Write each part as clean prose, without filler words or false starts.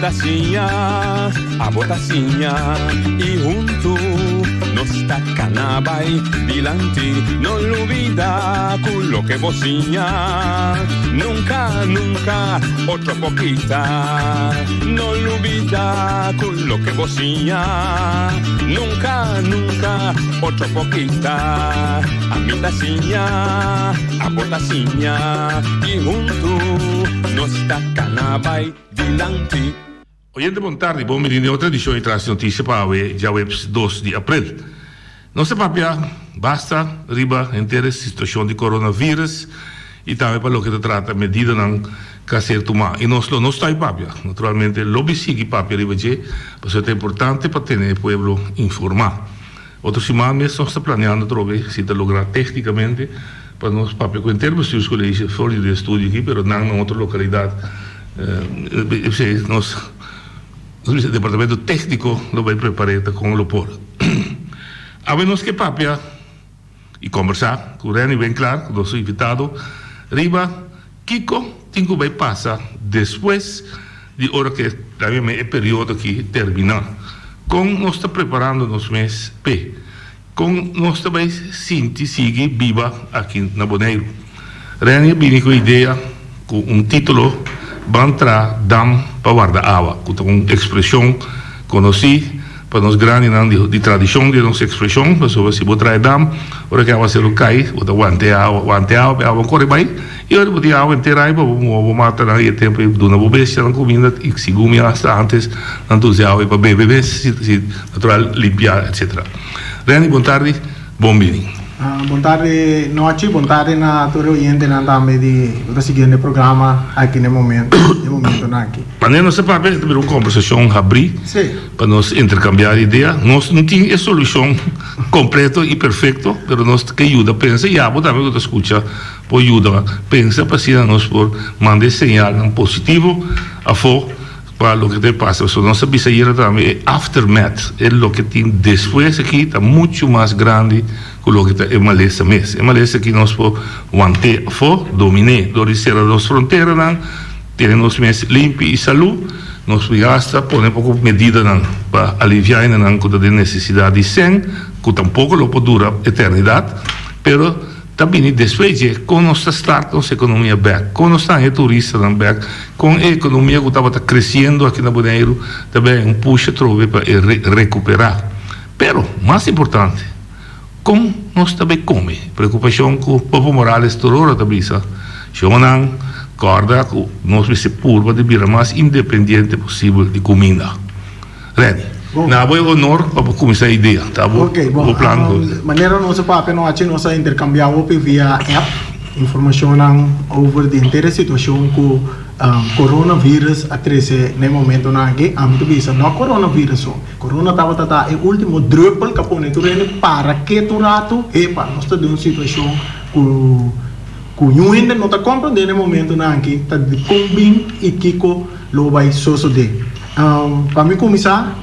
tacinha, a botacinha e junto nos tacanabay dilante, no olvida lo que vocinha, nunca, nunca, otro poquita, no olvida lo que vocinha, nunca, nunca, otro poquita, a mi tacinha, a botacinha e junto nos tacanabay dilante. Oyente, boa tarde. Bom menino, outra edição de Traz Notícia para o dia 2 de abril. Nossa papia basta riba inteira situação de coronavírus e também para o que trata medida não caser tomar. E nós não está em papia. Naturalmente, lobby sigue papia riba de, porque é importante para ter o povo informar. Outra semana mesmo está planeando trocar se está lograr tecnicamente para nós papia com termos de colégios fora de estúdio aqui, mas não em outra localidade. Nós o departamento técnico lo vai preparar com o Lopor. Havemos que papia e conversar com o Reni bem claro, com o nosso invitado, riba, Kiko, tenho vai passar depois de hora que também é período que termina. Com nós está preparando nos meses P, com nós também sigue viva aqui na Bonaire. Reni vem com a ideia, com título, Bantra dam para guardar água, com uma expressão conhecida para nós grandes de tradição de nossa expressão, mas se você botar dam, ora que a água se cai, você aguante a água corre bem, e ora botar a água inteira aí, vou matar aí tempo de uma bobência na comida e se gumi hasta antes, não usar água para beber, se natural limpar, etc. Reni, boa tarde, bom dia. Boa tarde, noite, boa tarde na todos os oyentes do seguinte programa aqui no momento aqui. Mas nós para ter uma conversação abrir, para nós intercambiar ideias. Nós não temos a solução completa e perfeita, mas nós que ajuda a pensar e a também que escuta por ajuda pensa para se nós por mandar sinal positivo a favor para o que te passa. So, nossa bisaíra também é aftermath, é o que tem depois aqui, está muito mais grande que o que está em Malesa mesmo. Em Malesa que nós podemos manter a fora, dominar, dominar as fronteiras, ter nos meses limpos e saúde, nós podemos pôr um pouco de medida para aliviar a necessidade de sangue, que tampouco não pode durar eternidade, mas também depois de quando nós estamos com a economia back, quando nós estamos turistas back, com a economia que estava crescendo aqui na Bonaire, também puxa trove para recuperar. Pero, mais importante, como nós também come, preocupação com o Povo Morales toda hora também, se não corda que nós vamos ser pura de vir mais independente possível de comida. Reni. Na boa honor para começar a ideia, tá bom? Ok, bom. O plano. Maneira nossa papel nós intercambiamos via app informação over de inteira situação com coronavírus a crescer no momento na que amigo bisa não coronavírus corona estava é o último druppel que põe tu para que tu rato e para nós está uma situação com o ainda não está compreendendo no momento na que está de combin e Kiko lo vai suceder. Para mim começar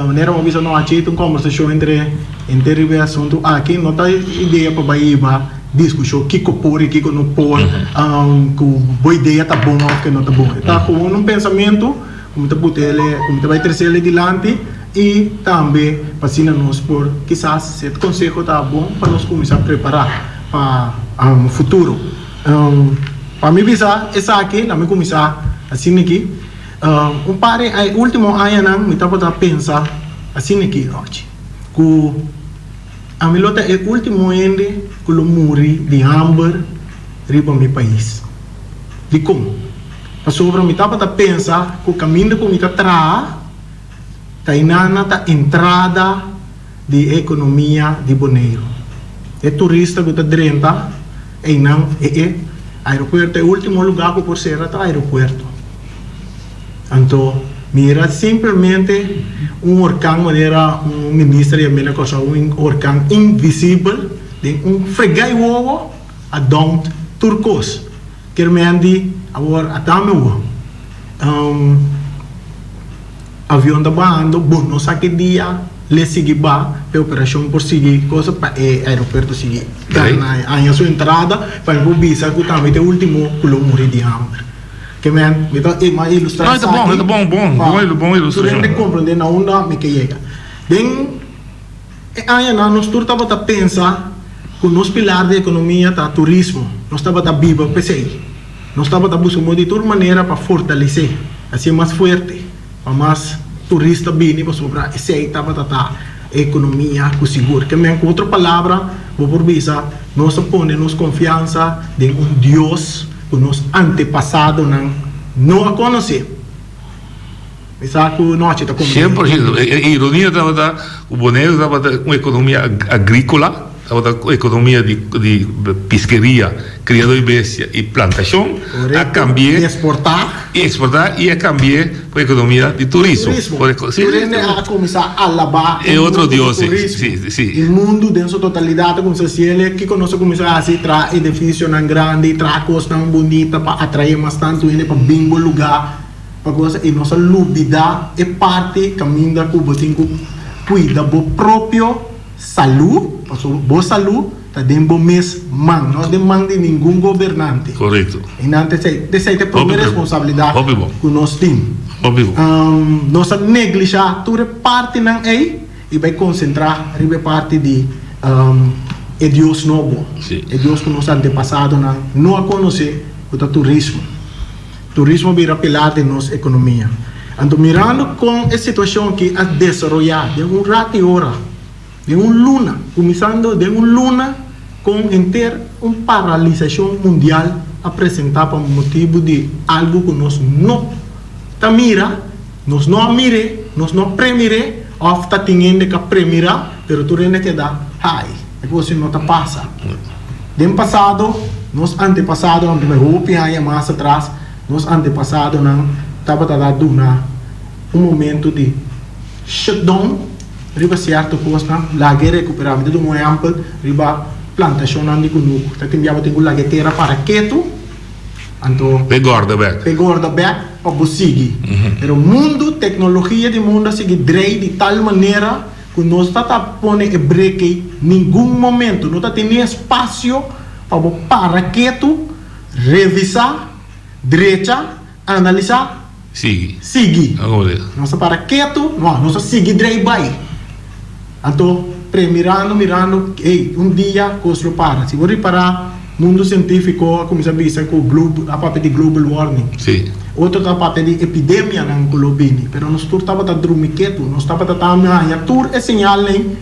maneira uma visão não aceita uma conversação entre o assunto aqui não está ideia para Bahia discussão Kiko por e Kiko não por com boa ideia tá bom ou que não tá bom tá com um pensamento como tá como vai trazer ele adiante e também para se nós por quizás esse conselho tá bom para nós começar a preparar para o futuro para mim visar essa aqui não me começar assim aqui pare último ano não me tava a pensar assim aqui hoje com a milota é o último ano que eu morri de hambre riba meu país de como a sobre me tava a pensar que o caminho que me tá atrás tá inana tá entrada de economia de Bonaire é turista que tá dentro e não é aeroporto é o último lugar que por ser até aeroporto então mira simplesmente orcão maneira ministro e a minha coisa orcão invisível de fregai ovo a don't turcos que me andi agora atame avião da bando bom não sabe que dia le seguir ba a operação por seguir coisa para aeroporto seguir aí a sua entrada para o visa que também é o último que eu morri de hambre Que man, então é uma ilustração. Não, é bom ilustração. Tu tem que compreender na onda me que chega. Bem, aí nós estamos a pensar que o nosso pilar da economia tá turismo. Nós estamos a viver pensei. Nós estamos a buscar de toda maneira para fortalecer, assim mais forte, para mais turista vir para sobrar. Esse aí estava a economia com seguro. Que man, com outra palavra, vou por visa, nós ponemos confiança em Deus que nos antepassado não conhecer. Exato, nós está 100%. A ironia estava o Bonaire estava uma economia agrícola, estava com economia de pesqueria, criador de bestia e plantação, a cambiar exportar e a cambiar para a economia de turismo. A começar a lavar é outro Deus, sim. O mundo dentro da totalidade, como se ele que conosco começar a se trazer edifício grande, trazer coisa bonita para atrair bastante gente para bingo lugar, para coisa e nossa lubida é parte caminho da Cuba tem que cuidar do próprio saúde, boa saúde, tá dentro do mês man, não demanda de nenhum governante. Correto. E não essa é a primeira responsabilidade que nós temos. Nossa negligência toda parte não é e vai concentrar a parte de é Deus novo. É Deus que nos antepassado não a conhecer o turismo. Turismo vira pilar de nossa economia. Ando mirando com a situação que a desenvolver de um rato e hora, de um luna, começando de um luna com ter uma paralisação mundial apresentar por motivo de algo que nós não tá mira, nós não mire, nós não premire, ou está tendo que premirar, pero tu rende que dá high, é que você não tá passa. No passado, nos antepassado, onde me roupa aí mais atrás, nos antepassado não estava dando um momento de shutdown, riba certo coisa, lage recuperar, de um amplo, riba plantação não de conuco, tá tembiava tem lage terra para quieto, então pegor da back para você. Pero o mundo, tecnologia do mundo sigue drei de tal maneira que nós está pondo break nenhum momento, não está tendo espaço para quieto, revisar, direita, analisar, seguir. Nossa para quieto, nossa seguir drei vai. Então, mirando, dia coisa para. Se você parar, mundo científico começa a dizer que a parte de global warming. Outro a parte de epidemia na globini, pero nós estava a dormir quieto, nós estava a tur é sinal nem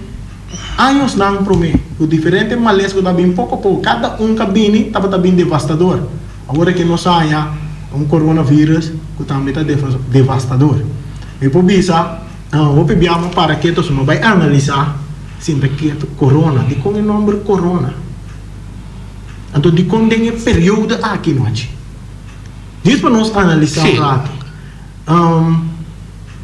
anos não promete. O diferente malês que está bem pouco a pouco, cada cabine estava bem devastador. Agora que nós há coronavírus que também está devastador. E por isso, o PBA para que nós não vai analisar se que corona, de como é o nome corona. Então, de quando tem período aqui no aqui. Diz para nós analisar um rato.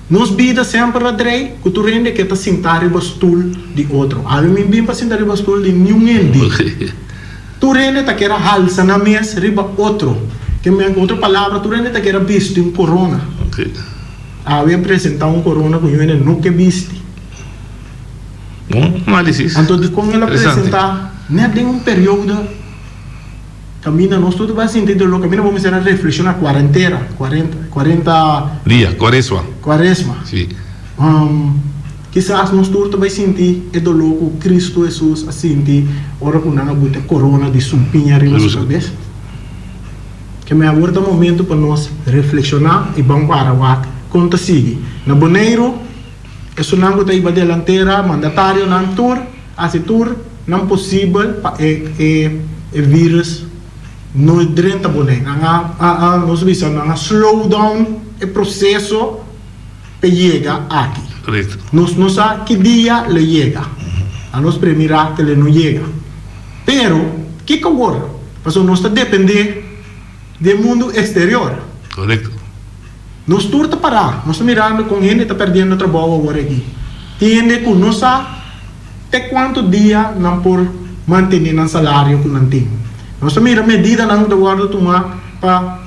Nós vida sempre a drei, que tu rende que está sentar em stool de outro. A mim bem para sentar em stool de nenhum ende. Tu rende tá que era halsa na mesa, riba outro. Que me outra palavra, tu rende tá que era visto um corona. A eu apresentar um corona com eu nunca visto. Bom análise. Então, de como ela apresentar, nem tem um período caminha, nós tudo vai sentir do caminho, vamos fazer a reflexão na quarentena, 40 dias, quaresma. Sim. Quizás nós tudo vai sentir é do louco Cristo Jesus a sentir ora com nada bota corona de sumpinha arriba da cabeça. Que me aguarda momento para nós reflexionar e vamos para o conta sigue. Na Bonaire, é só não está aí para delantera, mandatário não tour, assim tour não possível é vírus não é dentro da Bonaire. Nós vamos slow down o processo para chegar aqui. Nós não sabemos que dia ele chega. A nós primeiro ele não chega. Pero, que agora? Porque nós está depender do mundo exterior. Correto. Nós turta parar. Nós estamos mirando com gente está perdendo trabalho agora aqui. Tem gente que não sabe até quanto dia não por manter o salário que não tem. Nós estamos mirando medida não de guarda tomar para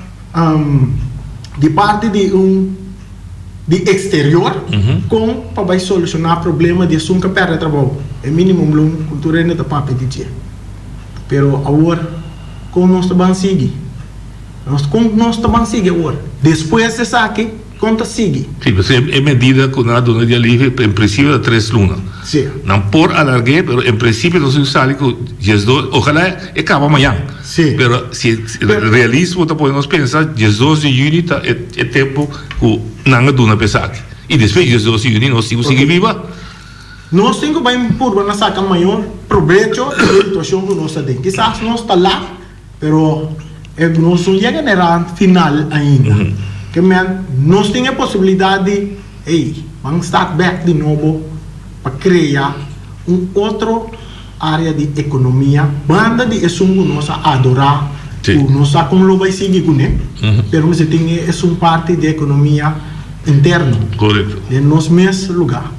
de parte de exterior com para solucionar problema de sunca perda trabalho. É mínimo cultura ainda está para pedir. Pero agora como nós estamos seguir nós também sigue agora. Depois de saque, conta sigue. Sim, mas é medida que na dona dia livre, em princípio, de 3 lunas. Sim. Não por alargar, mas em princípio, nós sabe que ojalá acaba amanhã. Sim. Mas se realismo, podemos pensar, 12 de junho é tempo que não dona pensar. E depois, 12 de junho, nós seguimos viva. Nós temos bem por na saca maior proveito da situação que nós temos. Quizás nós está lá, mas nós não chegamos na final ainda. Que nós temos a possibilidade de vamos start back de novo para criar outra área de economia, banda de assunto que nós adorar, nós como lo vai seguir com ele, mas tem essa parte de economia interna, correto, de nos mesmos lugar.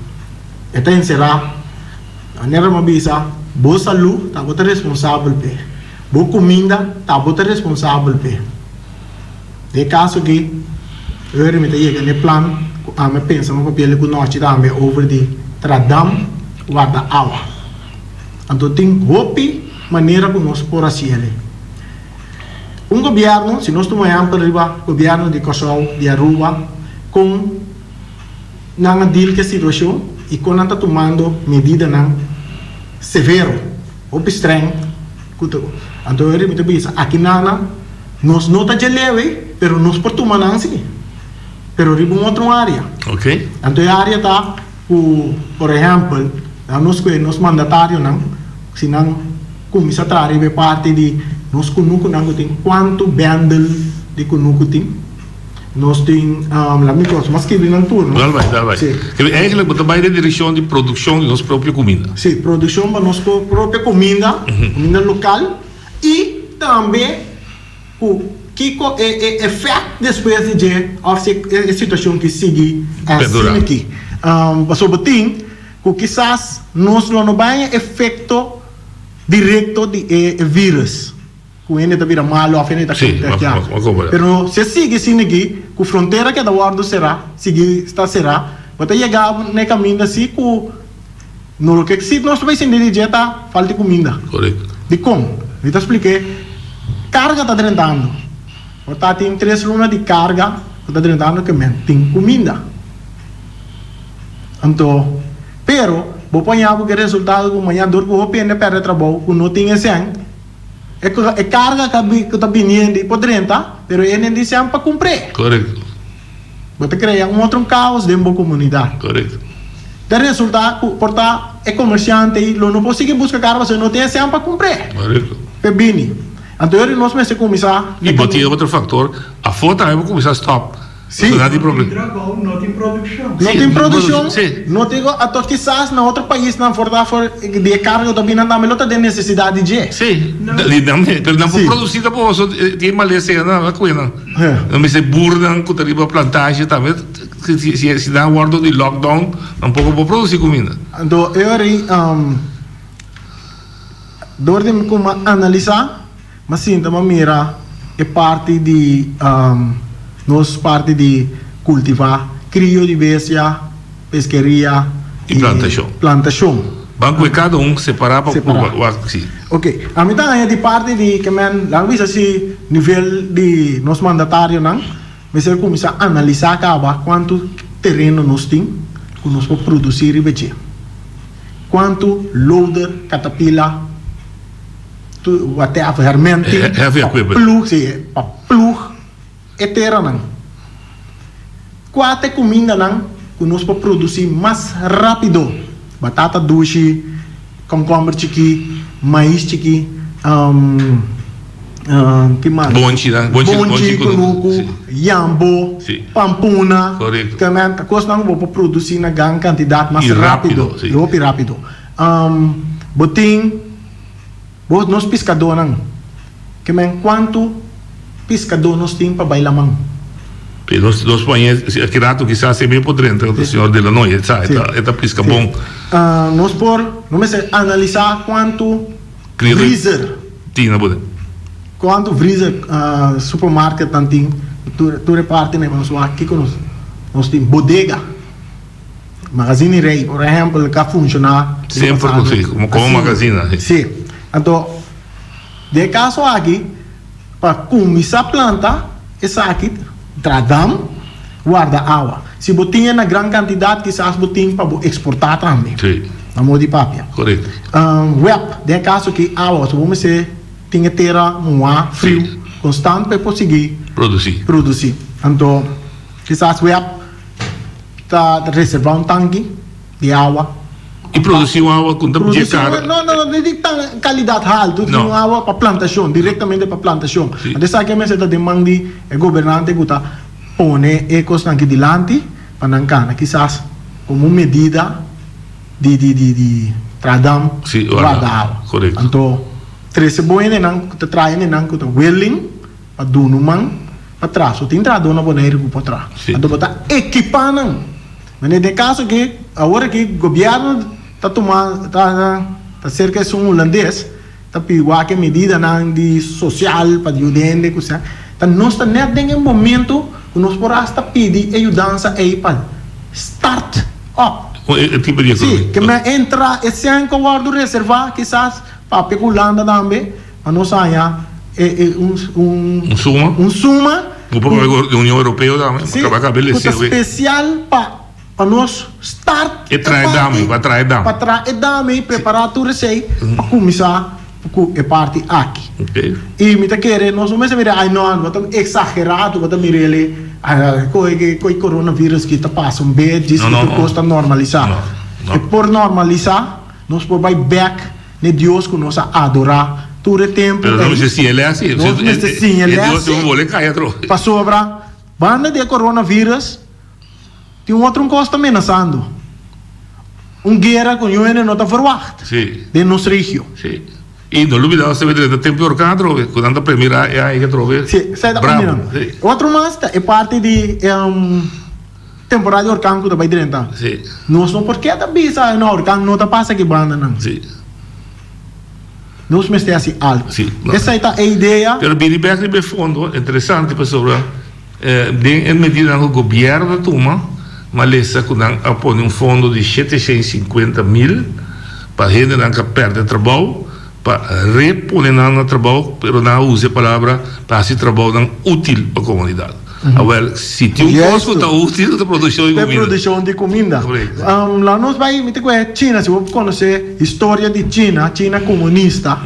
Então será a nera mabisa, boa saúde, está bota responsável pe, boa comida, está bota responsável pe. De caso que eu me tenho que plan, a me pensa no papel que nós tiramos over de tradam guarda água. Então tem hopi maneira que nós por assim ali. Governo, se nós tomamos para riba, governo de Kosovo, de Aruba, com não deal que a situação e quando está tomando medida não severo ou estranho, então eu me digo aqui nada nós não está de leve, pero nós por tomar não assim, pero riba outra área. Ok. Então a área está, por exemplo, nós mandatário não, se não começa a trazer parte de nós conosco não tem quanto bundle de conosco tem. Nós temos, mas que vem no turno. Dá vai. Eigenlijk moet bij de direção de produção de nossa própria comida. Sim, produção para nossa própria comida, comida local e também o que é efeito depois de a situação que segue assim aqui. Sobre tem que quizás nós não vai efeito direto de vírus. Com ele vira malo, a fene está contagiado. Pero se sigue assim aqui, com fronteira que da guarda será, será, vai chegar no caminho assim, com no que se nós vai sentir de dieta, falta de comida. Correto. De como? Eu te expliquei. Carga está drentando. Portanto, tem 3 lunas de carga, está drentando que tem comida. Então, pero, vou apanhar porque o resultado que amanhã dor que eu pende para trabalho, que não tem esse ano. É carga que está vindo por dentro, mas ele disse para cumprir. Correto. Você cria outro caos dentro da comunidade. Correto. O resultado, portanto, é comerciante e não consegue buscar carga, você não tem esse ano para cumprir. Correto. É bem. Então, nós vamos começar. E botar outro fator, a foto também vai começar a stop. Sim. Não tem problema. Não tem produção. Não tem produção. Sim. Não tem, até quizás na outro país não for de carga também não dá, mas não tem necessidade de. Sim. Não for produzida por você tem Malaysia na coisa. Não me se burdan com a plantagem também. Se dá um ordem de lockdown, não pouco para produzir comida. Então eu dor de como analisar, mas sim também mira é parte de nós parte de cultivar, criodivérsia, pesqueria e plantação. Banco de cada separar para o sim. Ok. A mitad de parte de que lá visa assim nível de nos mandatário não, mas ele começa a analisar quanto terreno nós tem, que nós podemos produzir e vender. Quanto loader, caterpillar, até a ferramenta, plug, etera não. Quatro comida não, que nós podemos produzir mais rápido. Batata doce, concombre chiqui, maíz chiqui, que mais? Bonchi conuco, yambo, pampuna. Correto. Que a coisa não vou produzir na grande quantidade mais rápido. Rápido. Botim, nós pescador não. Que quanto pescador nós temos para bailar mão? Nós conhecemos, aqui rato quizás é bem podrente, o senhor de la noite, sabe? Esta pesca bom. Nós vamos analisar quanto freezer. Tinha, pode. Quanto freezer supermarket tem, tu reparte, né? Mas aqui nós temos bodega. Magazine rei, por exemplo, que funciona. Sempre como magazine. Sim. Então, de caso aqui, para começar a plantar, essa aqui, tradam, guarda água. Se botinha na grande quantidade, quizás botinha para exportar também. Sim. Amor de papel. Correto. Web, de caso que água, se vamos ser, tinha terra, um ar frio, Sim. constante para conseguir Produzir. Então, quizás web está reservar um tanque de água. E produzir uma água com tampa de cara. Não digo qualidade alta, Não. água para plantação, diretamente para plantação. Sim. Até sabe que me está demanda o governante que está pone ecos aqui delante para não cana, quizás como medida de tradam Sim, guarda água. correto. Então, três boas não te traem não que willing para do no man para trás, o tem trado na boneira para trás. Sim. Então botar equipar não. Mas nesse caso que agora que o governo está tomando tá cerca de um holandês está pegando que medida não de social para ajudar de coisa. Então nós está nem em momento que nós podemos estar pedindo ajuda aí para start up. É tipo de economia. Sim, que me entra esse ano que eu guardo reservar quizás para peculanda também para nós ganhar suma Um pouco da União Europeia também, para acabar de ser especial para nós start e trazer dame, para trazer dame. para trazer dame, preparar tudo isso aí para começar a parte aqui. Okay. E me tá querendo, nós não sabemos, ai não, estamos exagerado, estamos mirele, com o coronavírus que está passando bem, diz que tudo custa normalizar. Não. E por normalizar, nós podemos back de Deus que nós adorar todo o tempo. Pero não sei se ele é assim. Não sei se ele é assim. Deus não vou cair atrás. Passou para banda de coronavírus, tem outro costa ameaçando. Guerra com o não está verwacht. Sim. De nossa região. Sim. E não olvidar se vê o tempo orcado, quando a primeira é aí que trove. Sim, sai da primeira. Outro mais é parte de temporada de orcão que vai dentro. Sim. Nós não porque tá bisa na orcão não tá passa que banda não. Sim. Nós mesmo assim algo. Sim. Essa é a ideia. Pero bem perto de fundo, interessante pessoal. De medida que o governo toma, mas essa quando apõe um fundo de 750 mil para gente que perde trabalho, para reponer no trabalho, pero não use a palavra para esse trabalho útil para a comunidade. Agora, se tem custo está útil da produção de comida. Produção de comida. Lá nós vai me ter China, se você conhecer história de China comunista.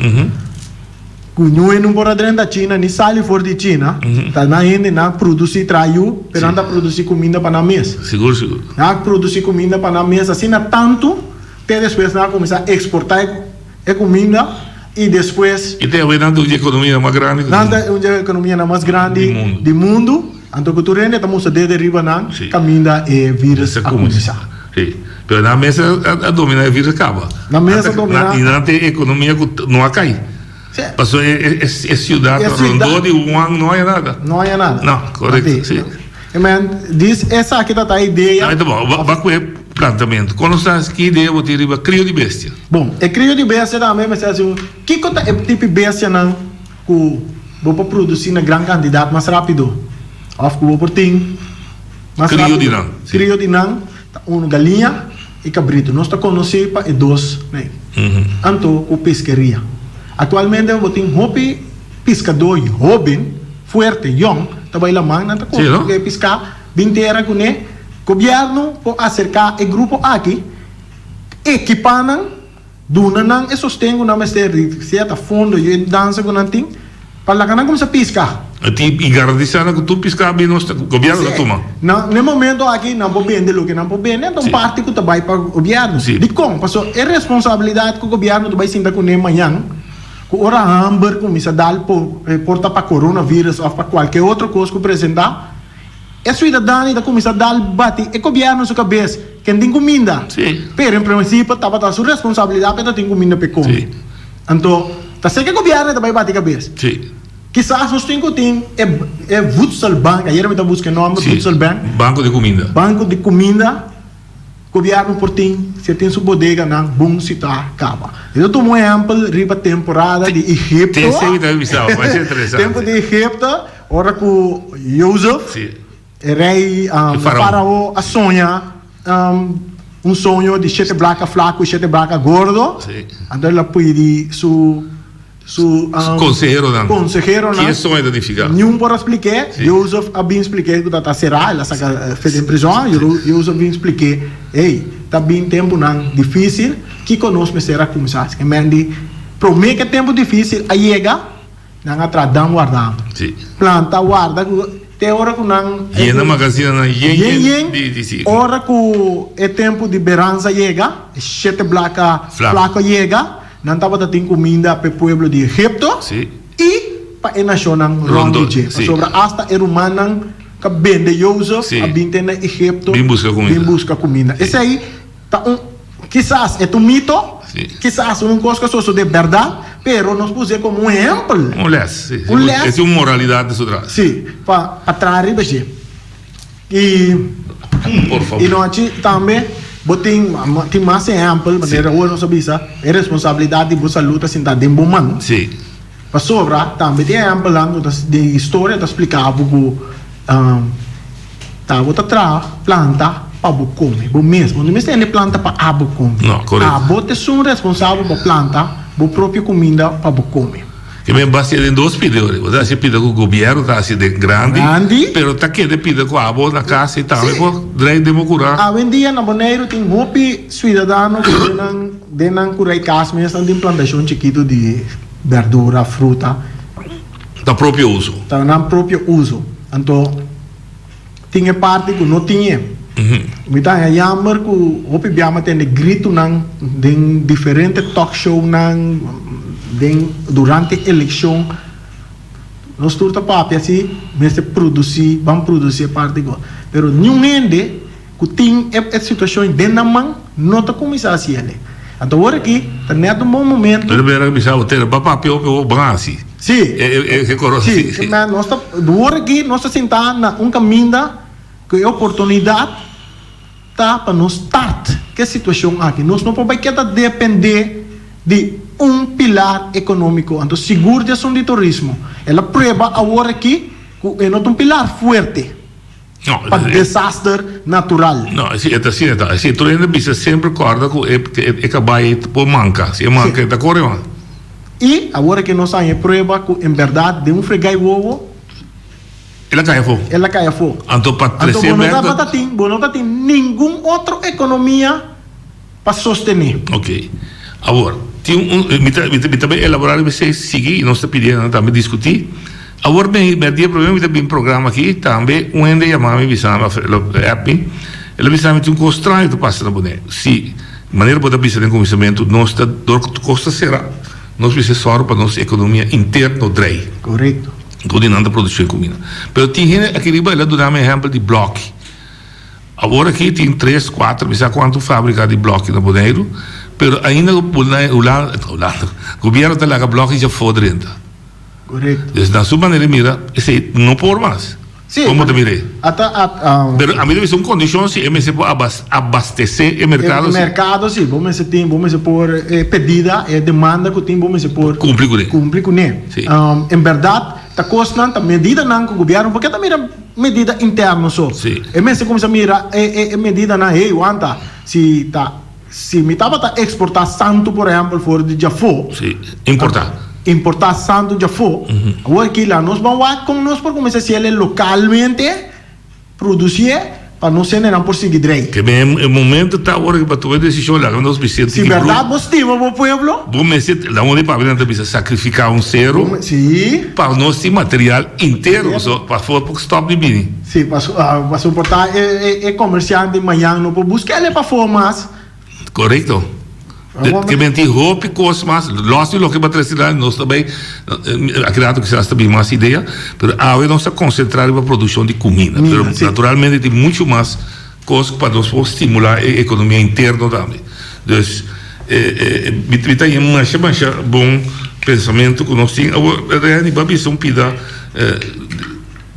Kunyo não pode dentro da China, nem sai fora de China. Tá na ainda não produzir traiu, pero anda produzir comida para na mesa. Seguro. Não produzir comida para na mesa, assim não tanto, até depois não começar a exportar a comida e depois. E tem a ver com a economia mais grande. A economia mais grande do mundo. Então, que tu rende, estamos a derriba na caminho e vírus a começar. Sim. Pero na mesa a dominar o vírus acaba. Na mesa dominar. E não tem economia que não cai. Passou é cidade rondou de Wuhan, não há nada. Não há nada. Não, correto. Sim. Diz essa aqui tá a ideia. Então, bom, vai com plantamento. Quando está aqui, devo ter crio de bestia. Bom, crio de bestia também, mas assim, que é tipo de bestia não que vou produzir na grande quantidade mais rápido. Of que vou por ting. Crio de não, uma galinha e cabrito. Nós está conhecido para dois, né? Então, com pescaria. Atualmente eu tenho um pescador jovem, forte, young, trabalha lá, não está conseguindo pescar, 20 era com ele. Governo pode acercar o grupo aqui, equipando, donando e sustento na mestre, certa fundo e dança com nanting, para lá não começa a pescar. E garantir que tu pescar bem, o governo vai tomar. No momento aqui não pode vender o que não pode vender, então parte que vai para o governo. De como? Porque é responsabilidade que o governo vai sentar com ele amanhã. Ora Amber começa a dar porta para coronavírus ou para qualquer outra coisa que apresentar. É cidadão que começa a dar bate e governo sua cabeça quem tem comida. Sim. Pero em princípio estava a sua responsabilidade para ter comida para comer. Então, tá sei que o governo também bate cabeça. Sim. Quizás nós temos é Voedsel Bank, ayer me está buscando o nome Voedsel Bank. Banco de comida. Banco de comida. Governo por tem, se tem sua bodega na bom se tá acaba. Eu tomo um exemplo, riba temporada de Egipto. Tem sempre visão, vai ser interessante. Tempo de Egipto, hora com Joseph, rei, faraó, a sonha, sonho de 7 bracas flaco e 7 bracas gordo. Sim. Então ela pede consejero não. Que é só identificar. Nenhum por explicar. Joseph bem expliquei que está será, ela saca fez em prisão. Joseph bem expliquei, tá bem tempo não difícil. Que conosco será começar. Que mendi promete que tempo difícil a chega, não atradam guardando. Sim. Planta guarda tem hora que não na magazine na hora que é tempo de berança chega, sete placa chega. Não estava tendo comida para o povo de Egipto e para a nação Rondoje. Sobre hasta a humana que vende Joseph a vir na Egipto vem buscar comida. Esse aí tá quizás é um mito, quizás uma coisa só de verdade, pero nos puse como exemplo. É uma moralidade de sua sim, para trás e por favor. E nós também tem mais exemplo, maneira hoje não sabia isso, é responsabilidade de saúde assim da bom mano. Sim. Para sobra também tem exemplo lá de história de explicar que tá bota tra planta para comer, bom mesmo, não tem planta para abo comer. Não, correto. Abo te são responsável por planta, por própria comida para comer. Que me basta em dois pedidos, você pede com o governo, tá assim de grande, pero tá que de pede com a abo na casa e tal, com direito de mocurar. A vendia na Bonaire tem hopi cidadano que denan curai casa, mas tem plantação chiquito de verdura, fruta. Da próprio uso. Tá na próprio uso. Então tinha parte que não tinha. Então é jammer que hopi biama tem grito nang den diferente talk show nang durante a eleição nós turta papi assim mas vamos produzir parte do pero nenhum ende que tem a situação dentro da mão não está começar assim ele então agora aqui está neto um bom momento ele vai começar o ter papi o banasi sim é correto sim mas nós está agora aqui nós está sentado na caminho que é oportunidade tá para nós start que situação aqui nós não podemos depender de pilar econômico, então seguro de ação de turismo. Ela prova agora aqui que é um pilar forte para desastre natural. Não, é assim, tu ainda precisa sempre acordar que é capaz de mancar, se manca, está correndo. E agora que nós temos prova que, em verdade, de fregai ovo, ela cai a fogo. Então, para crescer, não tem nenhuma outra economia para sostener. Ok. Agora, me também elaborar você seguir e nós está pedindo também discutir agora me dia problema tem um programa aqui também onde chamamos visama app ela visama tem constranho do passa na boné se maneira para pensar em conhecimento nós está costa será nós precisamos para nossa economia interna drei correto coordenando a produção de comida pero tem aquele ela dá um exemplo de bloco agora aqui tem 3, 4 não sei quanto fábrica de bloco na Bonaire pero ainda o governo está lá com bloco já foi dentro. Correto. Então, na sua maneira mira, esse não por mais. Sim. Como te mirei? Pero a mim deve ser uma condição se você pode abastecer o mercado. O mercado sim, vamos se por pedida e demanda que tem vamos se por cumprir com ele. Em verdade, está custando a medida não com o governo porque está mira medida interna só. Sim. E mesmo como se mira medida na aguanta se me estava a exportar santo, por exemplo, fora de Jafo. Sim, importar santo de Jafo. Agora aqui lá, nós vamos com nós por começar a ser localmente, produzir, para não ser nem por seguir direito. Que o momento está agora que para tomar decisão lá, nós precisamos... Se verdade, você estima o povo? Vamos lá onde para ver, precisa sacrificar zero para o nosso material inteiro, para fora para stop de bini. Sim, para suportar comerciante de manhã, não pode buscar ele para fora mais. Correto. Que mentir roupa e coisas mais. Lógico que para trazer nós também acredito que será também mais ideia, mas agora nós estamos concentrados na produção de comida. Mas naturalmente tem muito mais coisas para nós estimular a economia interna também. Então, me tem um bom pensamento que nós temos. Agora, vamos pedir,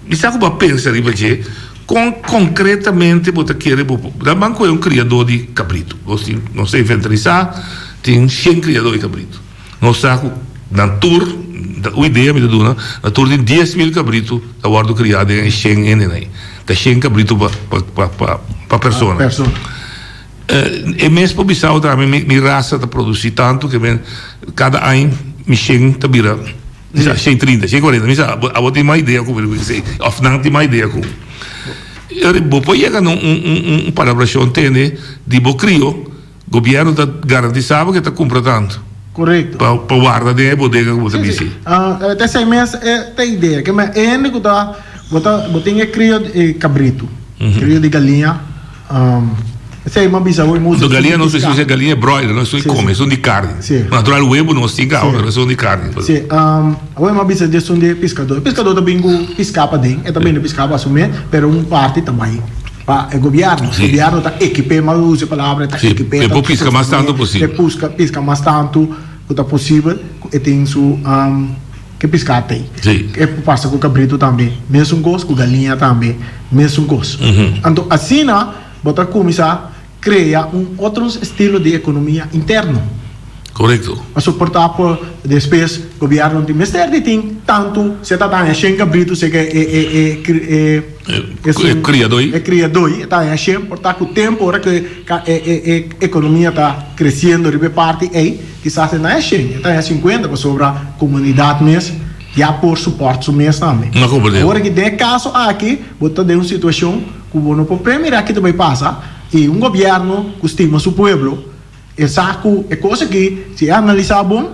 me sabe para pensar que concretamente você quer da banco é um criador de cabrito nós sei inventarizar tem 100 criadores de cabrito nós saco na tour a ideia me dá na tour tem 10.000 cabritos da guarda criado em 100 aí tá 100 cabritos para pessoa é mesmo para bisau também me raça de produzir tanto que cada ano Michel Tabira. Misa, 130, 140, misa, abo tem uma ideia como eu sei, of não tem uma ideia como. Eu vou chegar num parabração tene de bocrio, governo tá garantizado que tá compra tanto. Correto. Para guarda de bodega como você disse. Até 6 meses tem ideia, que mas ainda que tá botinha crio de cabrito, crio de galinha. Sei uma bisavó do galinha não sei se é galinha broiler, não sei como, são de carne. Natural huevo não tem carne, mas são de carne. Sim, agora uma bisavó são de pescador. Pescador também pescar para dentro, também não pescar para assumir, pero parte também. O governo está equipando, mas usa a palavra, está equipando. Para pescar mais tanto possível. Pescar mais tanto quanto possível, e tem su que pescar tem. Sim. E passa com o cabrito também, mesmo gosto, com galinha também, mesmo gosto. Então, assim, bota começar criar outro estilo de economia interno. Correto. A suportar por depois o governo de mestre tem tanto se está a encher cabrito se que criador está a encher portar com o tempo ora que a economia está crescendo de parte aí quizás está encher está a 50 para sobre a comunidade mesmo já por suporte mesmo também. Agora que tem caso aqui botar de uma situação que o não pode mirar que também passa e governo que estima seu povo é saco, é coisa que se analisar bom,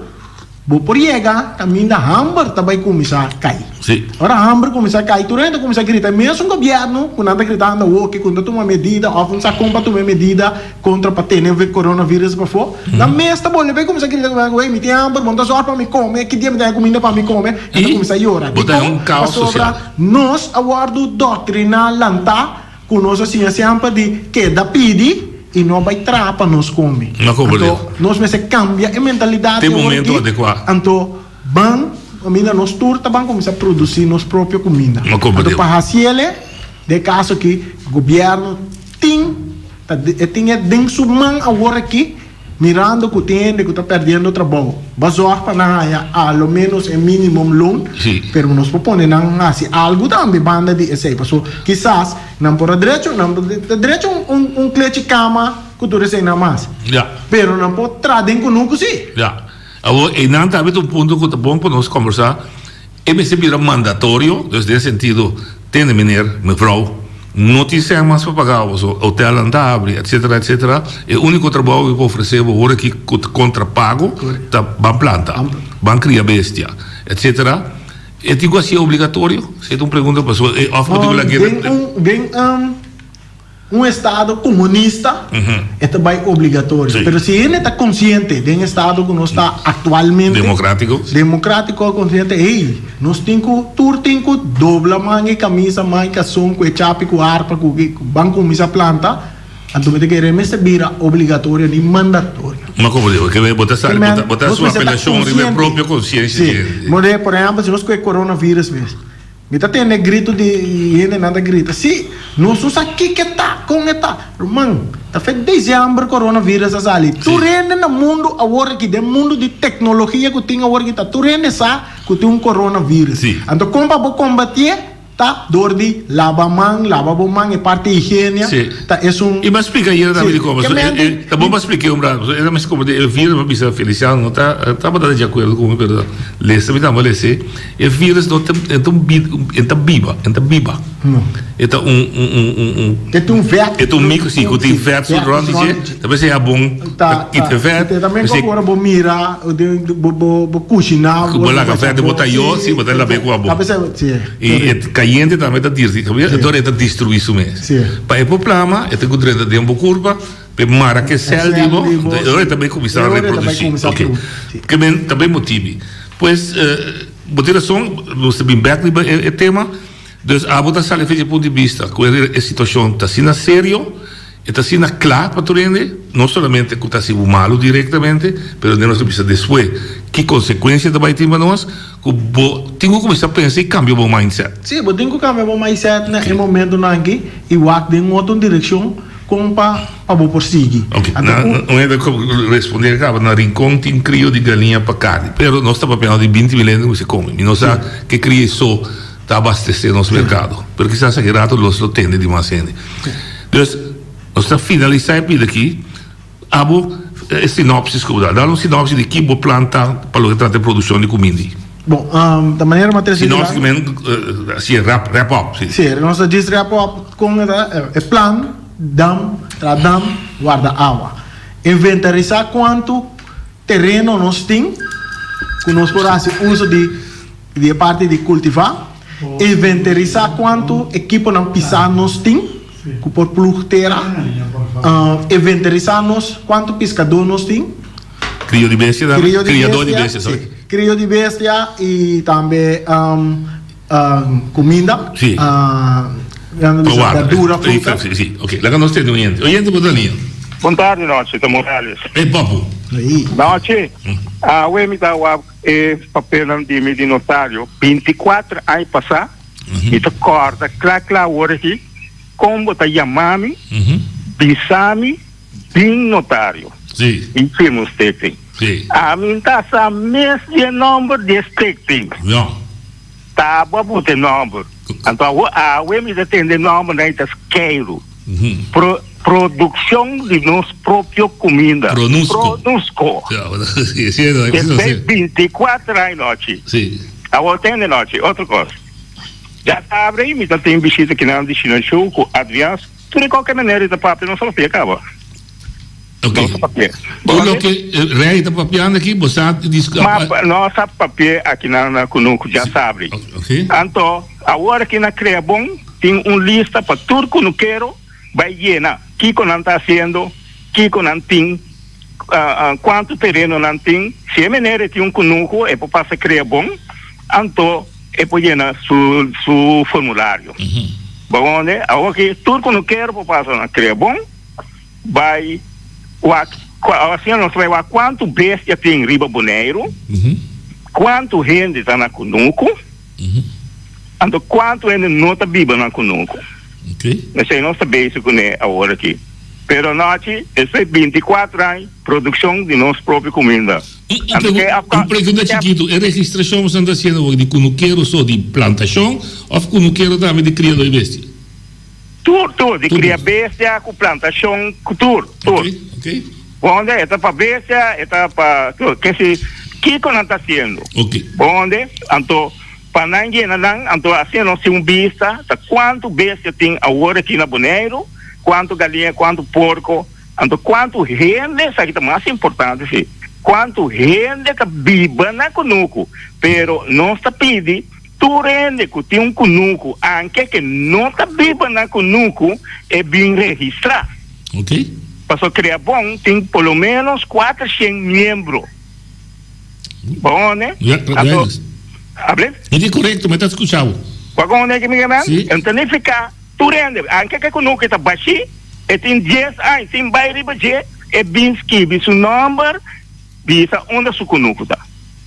por chegar, caminho da hamburger também começar a cair. Sim. Ora, hamburger começar a cair, tu ainda começa a gritar, mesmo o governo, quando anda gritando, que quando toma medida, ou quando você compra uma medida contra para ter o coronavírus para fora, na mesa, bom, ele vai começar a gritar, me tem hamburger, vamos dar para me comer, que dia me dá comida para me comer, e começa a chorar. Botar caos social. Nós, aguardo doutrina lanta, com nossa ciência de que da pidi, e não vai trapa nos come. Então, nós mas cambia a mentalidade. Tem momento adequado. Então, comida nos turta, vamos começar a produzir nossa própria comida. Então, para fazer de caso que o governo tem dentro sua mão agora aqui, mirando que tem, que está perdendo o trabalho. Basor para na ao menos é mínimo loan, pero nos propõe não assim algo também banda de esse, porque quizás não por direito cliente cama que tu recém na mais. Pero não pode trazer com nunca sim. Agora, e não também um ponto que é bom para nós conversar, é me ser mandatório, nesse sentido, tem de mevrouw, não tem mais para pagar, o hotel andable, etc, etc. É o único trabalho que oferecer agora que contrapago, tá ban planta, ban cria bestia, etc. É tipo assim obrigatório? Se tu pergunta a pessoa, vem estado comunista, é também obrigatório. Mas se ele está consciente de um estado que não está atualmente democrático, consciente, nós temos que dobrar manga, camisa, manga, calção, chape, harpa, banco, camisa, planta, então tem que receber obrigatório e mandatório. Mas como digo, que vai botar sua apelação de minha própria consciência. Mas, por exemplo, se nós com o coronavírus mesmo, Mita tem grito de higiene, nada grita. Se nós usamos aqui que está, com está. Irmão, está feito dezembro, coronavírus ali. Tu rende no mundo, agora que do mundo de tecnologia que tem agora que está. Tu rende sabe que tem coronavírus. Então, como para combater, tá? Dor de lava mão é parte de higiene. Tá, é e mas explica aí também como. Tá bom para explicar era mais como eu vi uma pessoa Feliciano não tá de acordo com perdão. Lesse me dá uma lesse. E vírus não é tão biba. É um micro sim, que tem feto durante talvez é bom. Que tem feto. Também agora vou mirar, vou cozinhar, vou lá café de botar io, sim, botar lá bem com a boca. E caliente também está dirty, então é destruir isso mesmo. Para o problema, é ter que ter tempo curva, para mara que céu digo, agora também começar a reproduzir. Ok. Que também motive. Pois, moderação, você bem back é tema. Dus a votação é feita do ponto de vista que a situação está sendo sério, está sendo claro para todo mundo, não somente que está sendo malo diretamente, mas nós precisamos depois que consequências vai ter para nós, que tem que começar a pensar e cambiar o mindset. Sim, tem que cambiar o mindset no momento aqui e vai em outra direção como para prosseguir. Ok, não é de responder na rincão tem crio de galinha para carne, mas nós estamos pensando de 20 milhões que se come, e nós sabemos que cria só está abastecendo nosso mercado, porque se exagerado los lo tende de mais gente. Então, nós estamos finalizando aqui, sinopsis como dá um sinopse de que vou plantar para o que trata de produção de comida. Bom, da maneira matriz sinopse assim wrap up. Sim, nós diz wrap up com é plan, dam, tradam, guarda água. Inventarizar quanto terreno nós temos, que nós podemos uso de parte de cultivar, inventarizar quanto equipo não pisar nós temos, que por plugteira, inventarizar nós quanto pescador nós temos, criador de bestia, criador de bestia e também comida, verdura, fruta. Sim, ok. Lá que nós temos oyente Bodalinha. Boa tarde, Noche, de Morales. Papo. Noche, o emita papel de notário, 24 anos passar, e te corta, claro, hora aqui, como tá chamando, bisami, bem notário. Sim. E firma stating. Sim. A mim tá essa mesmo número de stating. Não. Tá, vou botar número. Então, o emita tem de número, né, tá esqueiro. Produção de nossa própria comida. Pronusco. Desde 24 anos, Noche. Sim. Agora tem de Noche, outra coisa. Já sabe aí, mas tem visita que não deixa no show, com adviança. De qualquer maneira, da papel não só acaba. Ok. O que rei da papiando aqui, você diz que nossa papel aqui na Cunuco, já sabe. Ok. Então, agora que na Crea Bom, tem lista para tudo que não quero, vai llenar. Que não está fazendo, que não tem, quanto terreno não tem. Se é maneira tem Cunuco, é para passar Crea Bom, então é para llenar su formulário. Bom, né? Agora que tudo que não quero para passar na Crea Bom, vai assim nós vai ver quanto bestia tem em Riba Boneiro, quanto rende está na Cunuco, então quanto ainda não está viva na Cunuco. Esse é nosso básico, né, agora aqui. Pero noite, esse é 24 anos, produção de nossa própria comida. Uma pergunta chiquito, a registração você está sendo de cunuqueiro só de plantação ou cunuqueiro também de criador de bestia? Tudo, de criar bestia, com plantação, com tudo. Ok. Onde é para bestia, é para tudo. Que não está sendo? Ok. Onde, então, para ninguém, então, assim, nós temos vista, quanto bestia tem agora aqui na Boneiro, quanto galinha, quanto porco, então, quanto rende, isso aqui é mais importante, sim. Quanto rende que viva na Cunuco, pero nós está pedindo, tu rende que tem Cunuco, anche que não está viva na Cunuco, é bem registrado. Ok. Para criar bom, tem pelo menos 400 membros. Bom, né? Hable? É correto, mas está escutando. Quando é que me chama? Então, nem ficar, tu rende, anche que Cunuco está baixo, e tem 10 anos, tem bairro baixo, é bem esquive, seu número, visa onde o Cunuco está.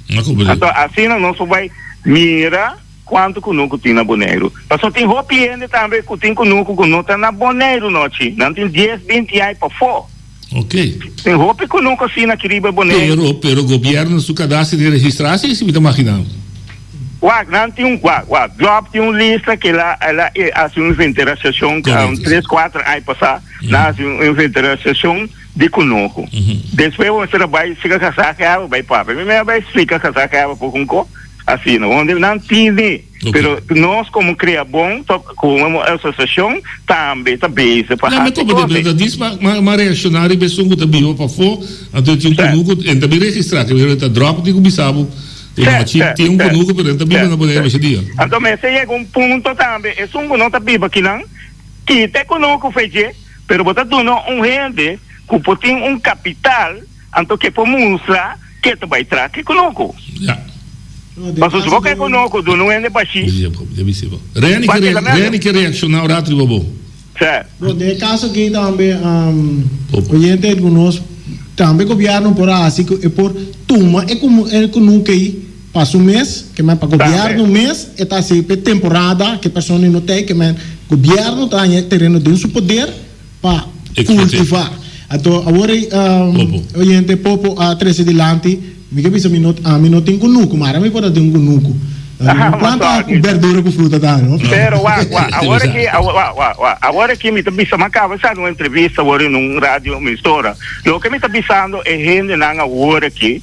Então, assim, nós vai mirar quanto Cunuco tem na Boneiro. Mas só tem roupa ainda também que tem Cunuco que não está na Boneiro, Noche. Não tem 10, 20 anos para fora. Ok. Tem roupa que nunca assim na Quiriba Boneiro. Pero o governo, se o cadastro de registrar-se, se me está imaginando. Não tem Globo tem lista que ela faz uma inventarização, 3, 4 anos passar, faz uma inventarização de Cunuco. Depois você vai ficar casar com ela, vai para vai ficar casar com ela por um assim, onde não tem, pero nós como cria bom, como associação também está bem para mas como diz uma reacionária pessoa que está viva para fora, então tem Cunuco, também registrar, que está drop de Cubisabo. Tem Cunuco, pero está viva na Boneira esse dia. Então, mas chega ponto também, é um não está viva aqui não, que tem Cunuco fez, pero botar tudo rende, que tem capital, então que para mostrar que tu vai trazer Cunuco. Mas se você é Cunuco, tu não é de baixinho. Reni que reaccionar o rato de bobo. Certo. De caso que também, oyente conosco, também o governo por assim, é por turma, é como é Cunuco aí, passa mês, que mais para o governo mês, está sempre temporada, que a pessoa não tem, que o governo está em terreno de seu poder para cultivar. Então, agora, oyente, povo a 13 de lante, me que bisa minuto tem Cunuco, mas me pode ter Cunuco. Planta com verdura com fruta, tá? Não? Pero, agora que me está pensando, acaba de uma entrevista agora num rádio emissora. O que me está pensando é gente na agora aqui,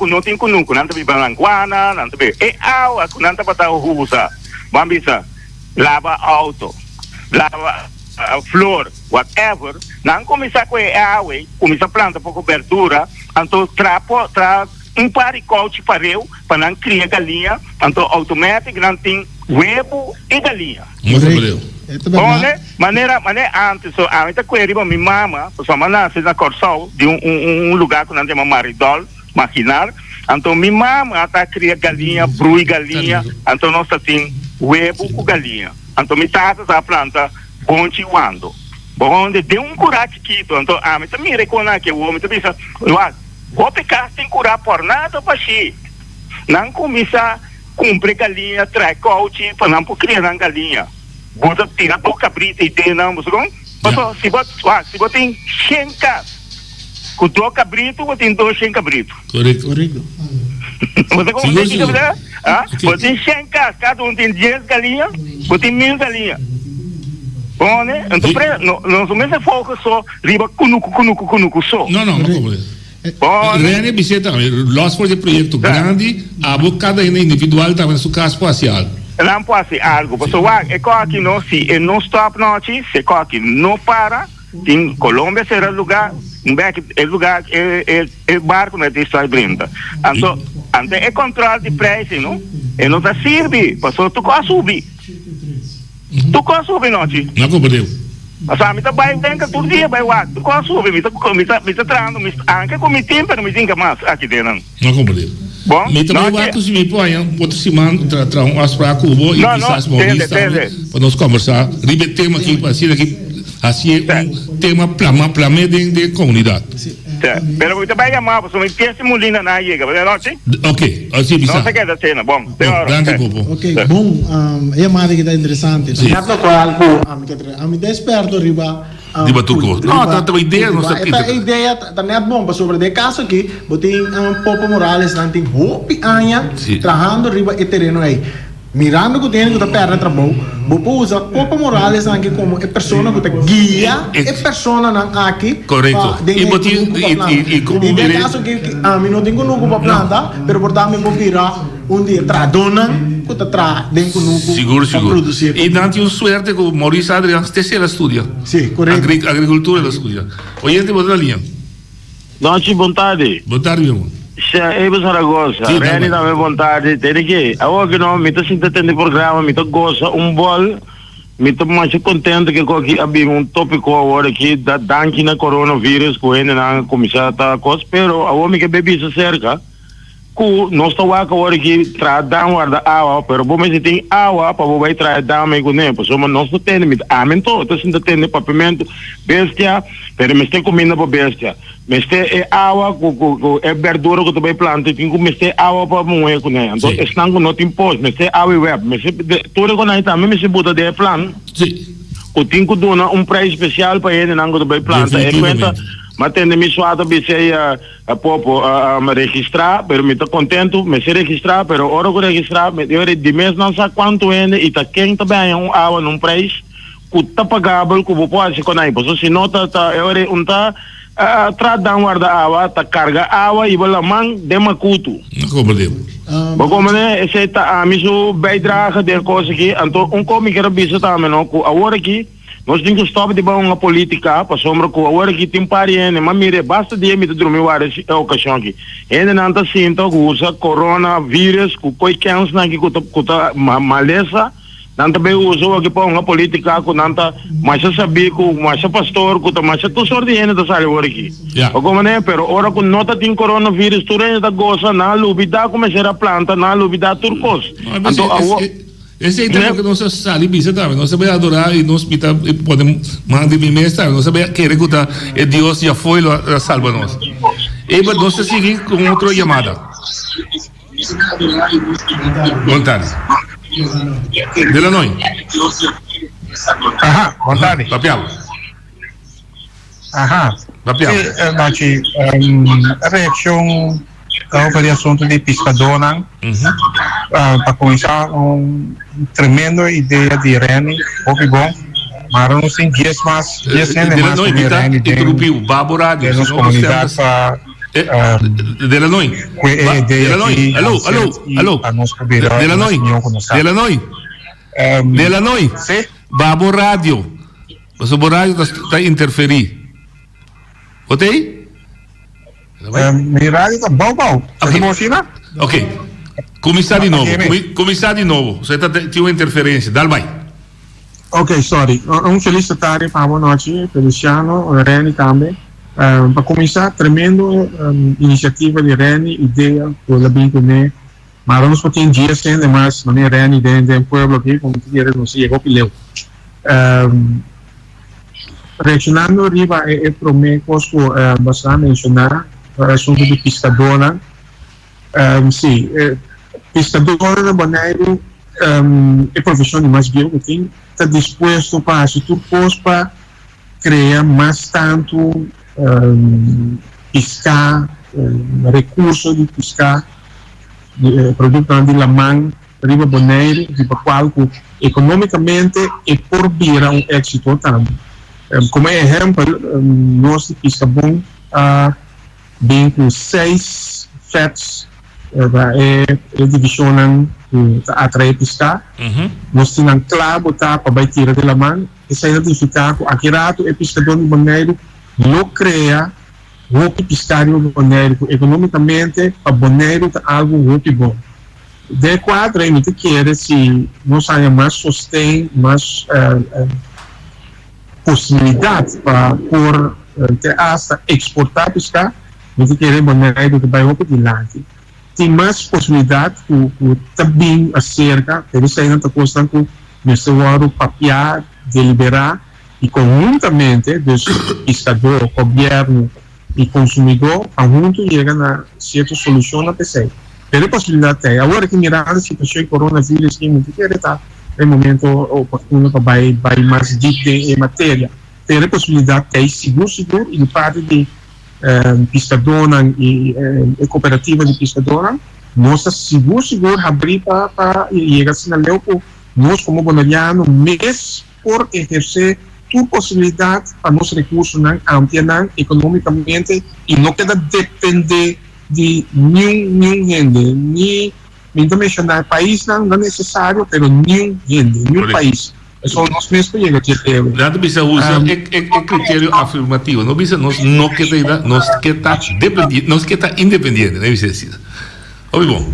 não tem conuco, não tem balanguana, não tem. Não tem para usa, vamos dizer, lava auto, lava flor, whatever. Não começar com a água, começar a planta por cobertura, então trapo par de coach para eu, para não criar galinha, então automático não tem huevo e galinha. Bom, né? Maneira antes, a gente queria minha mama, só nasce na Corsol, de um lugar que não tem maridol, maquinar, então minha mama está criando galinha, brui galinha, então nós tem huevo com galinha, então me trata da planta continuando. Bom, de um curate quito, então a gente me reconhece que o homem pensa, vou pecar sem curar por nada para si. Não começa a cumprir galinha, trai coach, para não criar galinha. Você tira a cabrita e tem, não, você não? Se você tem 100 casas, com 2 cabritos, você tem 200 cabritos. Correto. Você tem 100 casas, cada um tem 10 galinhas, você tem 1000 galinhas. Bom, né? Então, não somente foca só, riba cunuco só. Não como Rene Biceta, nós por esse projeto grande, cada individual também sua casa espacial. Não pode ser algo, porque é que não se não stop noite, se que não para, em Colômbia será lugar, é lugar é barco na distância brinda. Então é controle de preço, não? E não está serve, porque tu quase subir. Tu quase subir noite. Não compreendeu. Mas a mim também tem que todo dia vai lá. Tu quase subir, me tá trando, anche com me tempo, me tem que mais aqui dentro. Não compreendeu. Bom, me também vai que se me põe outro semana um asprar cubo e quizás movista para nós conversar. Ribe tema aqui para ser aqui assim um tema plame de comunidade. Pero eu também amava, só me pensa molina na chega, não sei? Ok, assim bisa. Não sei que é da cena, bom. Grande povo. Ok, bom, é uma que está interessante. Certo com algo, a mim desperto riba. Di Batuco. No, tanta ideia não sei. Esta ideia tá net bom para sobre de caso aqui, botem Popo Morales não tem hopi anha trabajando riba e terreno aí. Mirando que tem que tá perto trabalho, vou usar Popo Morales aqui como é pessoa que tá guia, é pessoa não aqui. Correto. E como de caso que a mim não tenho nunca para planta, pero portanto me vou virar dia tradona que tá tra dentro no seguro. E dante um suerte com Maurício Adriano, você ela estudia. Sim, correto. Agricultura ela estudia. Oyente boa linha. Noite, boa tarde. Boa tarde, meu irmão. Eba Zaragoza, Reni também vontade, tem que, agora não, me estou sentindo no programa, me estou goza bol, me estou mais contente que aqui abrimos tópico agora aqui da danque na coronavírus, que ainda não começar a coisa, pero agora me que bebi se cerca, que nós estamos agora aqui tratando guarda água, pero bom mas tem água para vai tratar mais com nem, porque nós não temos, amento, estou sentindo papimento, bestia, pero me estou comendo para bestia. Mas é água, é verdura que tu vai plantar, tem que meter água para moer com ela. Então, estão com não tem pós, mas é água e web. Mas tudo com ela também, mas se bota de plano. Sim. O tem que dar preço especial para ele, não que tu vai plantar. É conta, mas tem de me suada, me sei a popo me registrar, pero me estou contente, me sei registrar, pero hora que registrar, eu de mês não sei quanto é, e está quem também água num preço, que está pagável, que vou pode com ela. Porque se não está, eu tá tradam guarda água, tá carga água e bola man de macuto. Não compreendo. Como né, esse tá a miso bijdrage de coisa aqui, então como que era bisa também não, agora aqui nós temos que stop de uma política, para sombra que agora aqui tem pariente, mas mire basta de me dormir várias ocasiões aqui. Ainda não tá sinto que usa coronavírus, que coi câncer aqui que tá maleza. Não também usou aqui para uma política que não está mais sabico, mais pastor, que mais tu sorte ainda da sala agora aqui. Como né, pero ora que não tá tem coronavírus, tu ainda goza na lubida começar a planta, na lubida turcos. Então esse é o tema que nós sabe bisa também, nós sabemos adorar e nós podemos mandar mimês também, nós sabemos querer que é Deus já foi a salva nós. E nós seguimos com outra chamada. Boa tarde. Della noi. Buon tardi. Papiamo. Papiamo. Sì, reazione over o assunto de pescador, para começar, tremenda ideia de Reni, muito bom. Mas não tem dias mais, dias ainda mais de Reni. Interrompiu, Babo Rádio. Temos comunidade para... Delanoi. Delanoi. Babo Rádio. O Babo Rádio está interferir. Botei? Minha rádio está bom. Ok. Começar de novo. Você tem uma interferência. Dá vai. Ok, sorry. Feliz tarde, boa noite, Feliciano, Reni também. Para começar, tremendo iniciativa de Reni, ideia por la bem mas vamos porque em dias ainda mais, não é Reni dentro do pueblo aqui, como tu queres, não sei, chegou que leu. Reaccionando arriba, prometo bastante mencionar o assunto de pescadora. Sim, pescadora na Bonaire é profissão de mais viu que tem, está disposto para, se tu pôs para criar mais tanto pescar, recursos de pescar, produto de la mão, riba Bonaire, riba qual economicamente é por vir a êxito também. Como exemplo, nós de Piscabon bem com 6 FETs é divisionam para atrair pescar. Nós temos claro para tirar de la mão e se identificar com aquele rato é pescador de Bonaire, não cria o pescário de Bonaire economicamente para Bonaire é algo muito bom. De quatro, a gente quer se nós tenha mais sustento, mais possibilidade para por hasta exportar pescar, a gente quer Bonaire que vai muito adiante. Tem mais possibilidade que também acerca, eles ainda estão constando com o papel deliberar e conjuntamente dos pescador, governo e consumidor, juntos chegam a certa solução na PC. Tem possibilidade tem. Agora que mirar a situação de coronavírus, que muito quer estar no momento oportuno para vai mais deep em matéria. Tem a possibilidade tem seguro e de parte de pescadora e cooperativa de pescadora, nós seguro abrir para chegar a sinal com nós como bonaiano, mesmo por exercer toda possibilidade para nossos recursos ampliar economicamente e não queda depender de nenhum gente, nem mencionar país não é necessário, mas nenhum gente, nenhum país. É só nós mesmos que chega aqui. Nada bisa usa critério afirmativo, não bisa nós não que está independente, né bisa assim. Ouvi bom.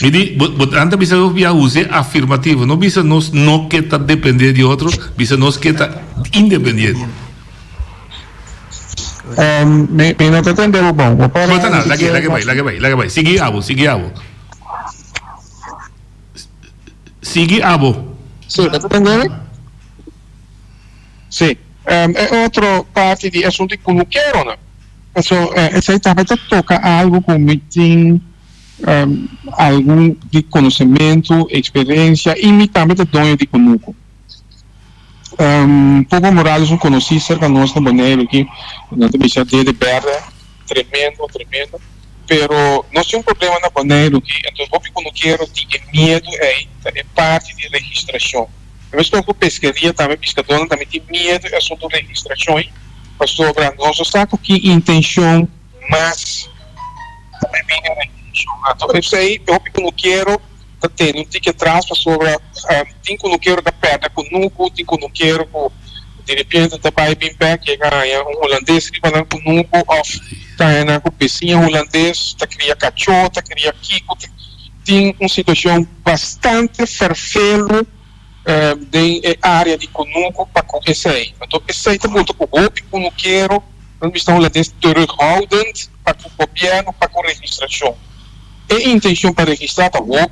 Me di, anda bisa via use afirmativo, não bisa nós não que está dependente de outro, bisa nós que está independente. Me não te entendeu bom. Não tá nada, lá que vai. Sigue abo. Sigue abo. Sim, tá entendendo? Sim. É outra parte de assunto que não quero, né? Essa etapa toca algo como tem algum de conhecimento, experiência e também de dono de conuco. Povo Morales não conheci cerca de nós na Bonaire aqui, na Comissão de Verde, tremendo, pero nós temos um problema na Bonaire aqui, então o que não quero ter medo é parte de registração. Eu estou com pescaria também, pescador também tem medo é assunto de registração, mas sobre nós estamos aqui intenção, mas também vem a registração. Então isso aí, eu que não quero não tem que atrás sobre tem que não quero da perna com nuco, tem que não quero de repente também bem back que ganha holandês que vai com nuco off tá com pecinha holandês tá cria cachorro tá cria kiko tem uma situação bastante ferfelo de área de conuco para com esse aí então esse aí tá muito com o que não quero não está holandês terughoudend para com o governo para com registração. A intenção para registrar está bom,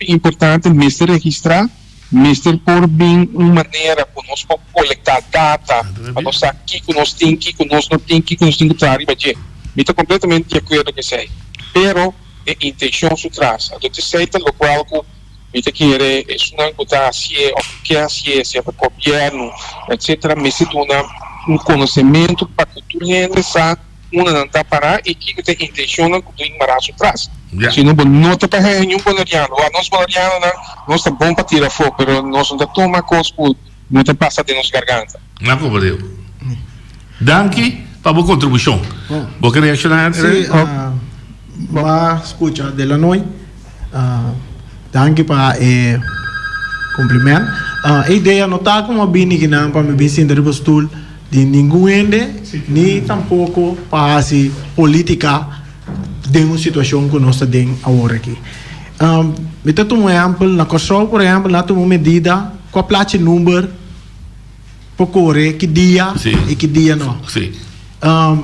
importante, mestre registrar, mestre por bem uma maneira para nós coletar data, para nós aqui que nós tem, que nós não tem, que nós tem que trazer, mas eu estou completamente de acordo com isso aí. Pero a intenção se traz, a gente aceita o qual que quer isso não está assim, o que é assim, se é para o governo, etc. Mas se torna conhecimento para a cultura interessar una não está parar e que te intenciona com do embaraço atrás. Yeah. Se não nota para nenhum boleriano, nós boleriano não está bom para tirar fogo, mas nós não toma coisa por não está passa de nossa garganta. Não problema. Danke para a contribuição. Vou querer reaccionar? Sim, mas escuta, de la noite, danke para cumprimento. A ideia não está como a bini que não para me vir sem postura de nenhum ende, nem tampouco para a política de uma situação que nós temos agora aqui. Me dá um exemplo, na Kosovo, por exemplo, nós temos uma medida com a placa número para correr que dia e que dia não. Sim.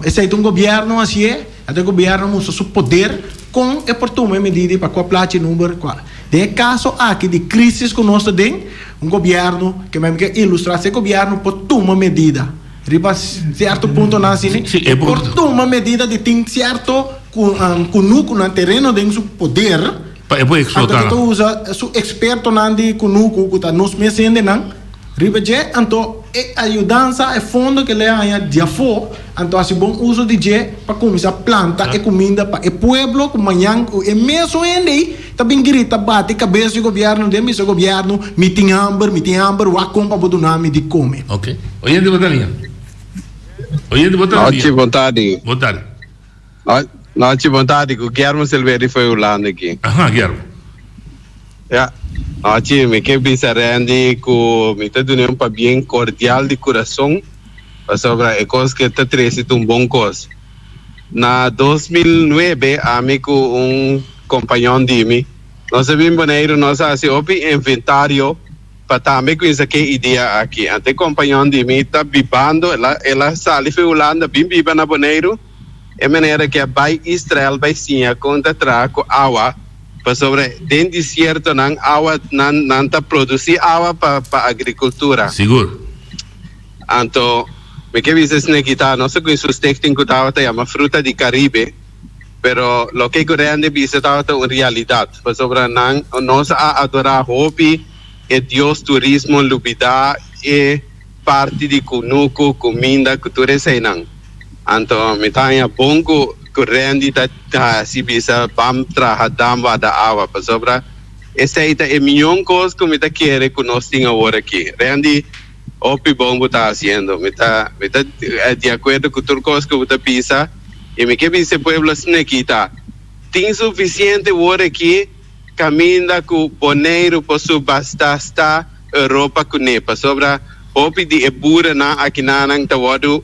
Esse é um governo assim, o governo usa seu poder com a oportuna medida para com a placa número qual. De caso aqui de crise que nós temos, governo que mesmo que ilustrar esse governo por tomar medida. Riba certo ponto na assim, por tomar medida de ter certo com no terreno de seu poder. Para depois explotar. Então usa su experto nandi kunuku kuta nos mesende nan. Riba je anto ajudança é fundo que le haya diafo anto assim bom uso de je para começar planta e comida para o pueblo com manhã e mesmo ende também grita bate cabeça do governo de meu governo meeting amber wa compra bodunami de come. Ok. Oyente botalinha. Noite, vontade. Vontade. Noite, vontade. O Guilherme Silveira foi o Lando aqui. Guilherme. Noite, me quero dizer que me está dando para bem cordial de coração sobre a coisa que está trazendo bom coisa. Na 2009, amigo companheiro de mim, nós sabemos boneiro, nós fazemos inventário para também com essa ideia aqui. Ante companheiro de mim está bibando, ela sale foi Holanda, biba na boneiro, é maneira que vai Israel vai sim contra trago água para sobre dentro de certo não água não está produzir água para agricultura. Seguro. Então, me que dices nequita, não sei com isso técnico estava te chama fruta de Caribe, pero lo que grande dice estava uma realidade. Para sobre não nós adorar hobby e Deus turismo lubida e parte de kunuku comida cultura sei não. Então, me tá em bom corrente da se bisa bam trahadam da água para sobre essa é milhão coisas que me tá querer que nós tenha agora aqui. Rendi opi bom está fazendo, me tá de acordo com tudo coisas que você pensa e me que pensa pueblo nequita tem suficiente agora aqui caminha com boneiro para subastar Europa com nepa sobre opi de ebura na aqui na nang tawado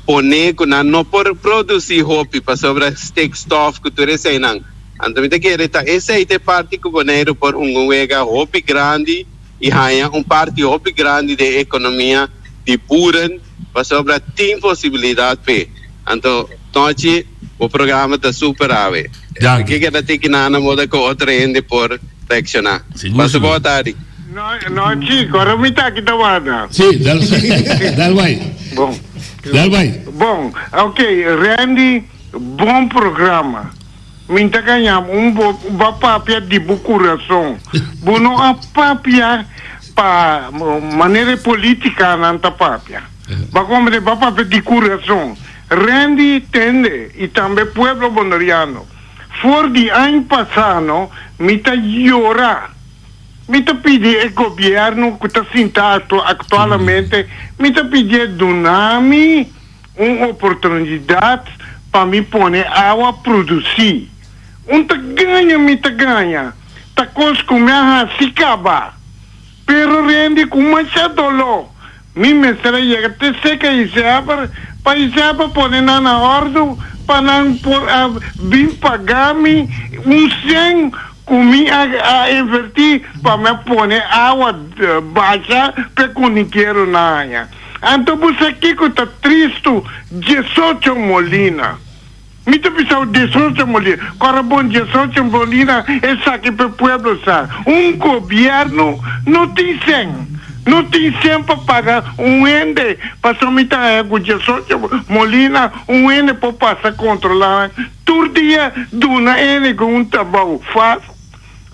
pone kuna no por produzir hopi para sobre steak stuff que tu recém não. Então me quer tá essa é parte que boneiro por uega hopi grande e há parte hopi grande de economia de buren para sobre tem possibilidade pe. Então hoje o programa está super ave. Que quer ter que na moda com outra ende por reaccionar. Passa boa tarde. No chico, ahora me está aqui tawada. Sim, dal vai. Bom. Dal vai. Bom, ok, Randy, bom programa. Minta ganhamos papia de coração. Bono a papia para maneira política nanta papia. Ba como de papia de coração. Randy tende e também pueblo bondoriano. For de ano passado, mita llorar. Mita pedir ao governo que está sentado atualmente, mita pedir donami uma oportunidade para me pôr água a produzir. Mita ganha. Tá coisa como a se acaba. Pero rende com mais dolor. Me será chega até seca e se abre, para pôr na ordem, para não vir pagar-me 100 comi a invertir para me pôr água baixa para que não quero nada. Então você aqui que está triste, 18 Molina. Me está pensando 18 Molina. Agora bom 18 Molina, essa aqui para o pueblo sabe. Governo não tem 100. Não tem 100 para pagar ende para somente com 18 Molina, ende para passar a controlar. Todo dia, duna ende com tabaco faz.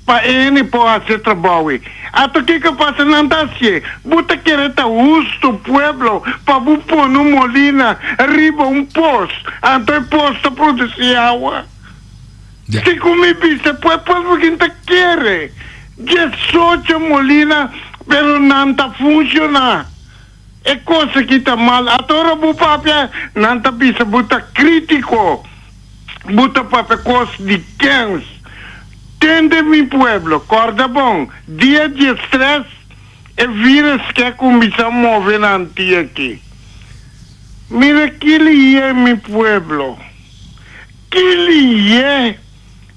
para ele pode trabalhar. Até que passa não tá assim. Buta querer tá justo pueblo para pôr no molina arriba poço. Então posto produzir água. Se come bisa pues porque não quer. 18 molina pero não tá funcionar. É coisa que tá mal. Agora o papel não tá bisa buta crítico. Buta papel coisa de 15. Tende mi pueblo, corda bom, dia de estresse é vírus que começa a mover aqui. Mira que ele é mi pueblo, que ele é,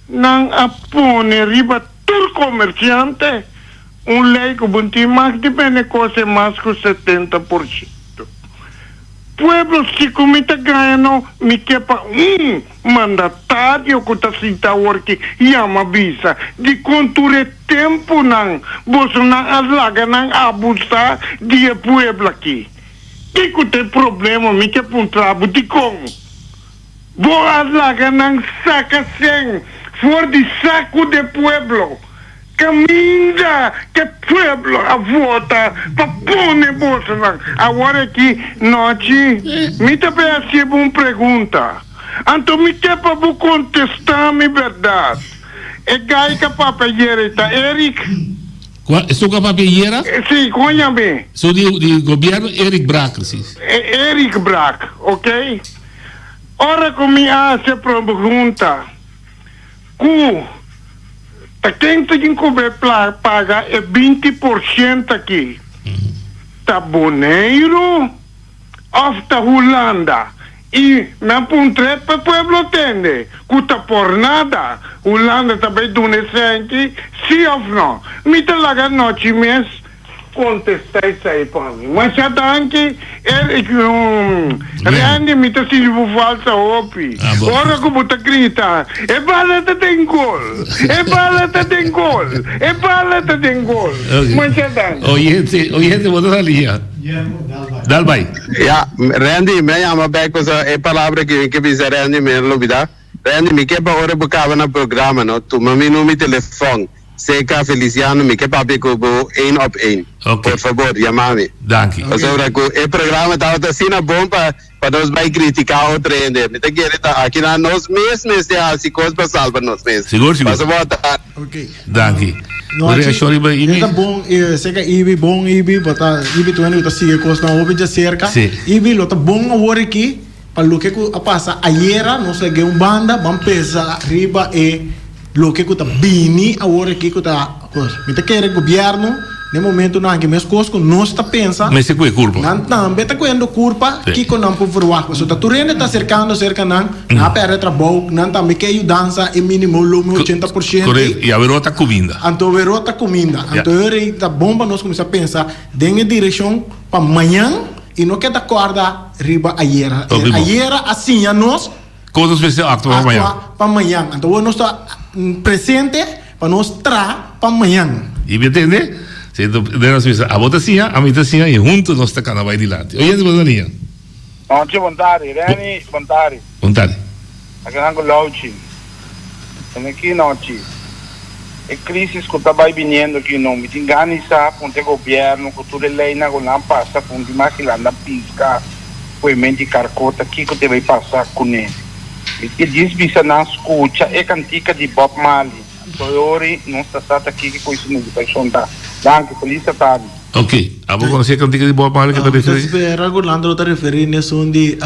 não apone riba todo comerciante, lei que bunti mais depende coisa mais que 70%. Pueblo se comita ganhando, me quepa mandatário que está sentado aqui e ama visa de conture tempo não, você não alaga não abusar de pueblo aqui. Que tem problema, me quepa trabo de como? Vou alaga não saca sem, for de saco de pueblo. Caminha que pueblo a vota para pôr bolsa não. Agora aqui, noite, me também recebo uma pergunta. Então me quer para contestar a minha verdade. É gai que papelheira está, Eric? Sou a papelheira? Sim, conha-me. Sou de governo Eric Brack, sim. Eric Brack, ok? Ora que me hace pergunta. Quem tem que pagar é 20% aqui. Tá Bonaire ou tá Holanda? E me apontrei para o pueblo entende. Cuta por nada. Holanda também do aqui. Sim ou não? Me tá lá noite mês. Contestar isso aí para mim. Mas já danke, Randy me está sendo falsa opi. Ora como está grita, é bala tem gol, é bala tem gol, é bala tem gol. Mas já danke. Oye, vos na linha. Dalbai. Yeah, Randy, me llama back cosa é palavra que dice Randy me lo vida. Randy, me que para hora buscava na programa, no? Tu mami no mi telefone. Seca Feliciano, me que papi ko 1 op 1. Okay. Por favor, llamame. Danke. O sea, el programa estaba así na bom para nos vai criticar o trende. Me te quiere aqui na nos mesmos de assim coisas para salvar nos mesmos. Seguro. Passa botar. Okay. Danke. Não, é bom, seca ibi bom ibi, bota ibi tu ando sigue coisa na obi já cerca. Ibi lo tá bom agora aqui, para o que passa ayer, nós cheguei banda, vamos pesar riba e lo que está bem agora aqui que está coisa. Me te quer governo no momento não que meus coisas não está pensa. Mas se cuida culpa. Não também está cuidando culpa que com não por voar. Só tá turendo está cercando cerca não. Na pera trabalho não também que ajudança e mínimo lo 80%. Correto. E a verota comida. Então verota comida. Então eu está bomba nós começar a pensar dengue direção para amanhã e não quer dar corda riba ayer. Ayer assim a nós coisas especiais para amanhã. Para amanhã. Então nós está presente para nós tra para amanhã. E me entende? A votação, a votação e juntos nós está canal vai adiante. Oye, Bonalinha. Onde vontade, Reni, vontade. Vontade. Aqui não louchi. Aqui não ti. É crise que está vai vindo aqui não. Me engana com o governo, com tudo lei na não passa com de maquilanda pisca, com mente carcota aqui que te vai passar com ele. E diz bisa na escuta é cantica de Bob Marley. Então hoje não está aqui que coisa não vai sontar. Danke, feliz tarde. Ok, a vou conhecer a cantica de Bob Marley que está referindo? Espera, Orlando está referindo a de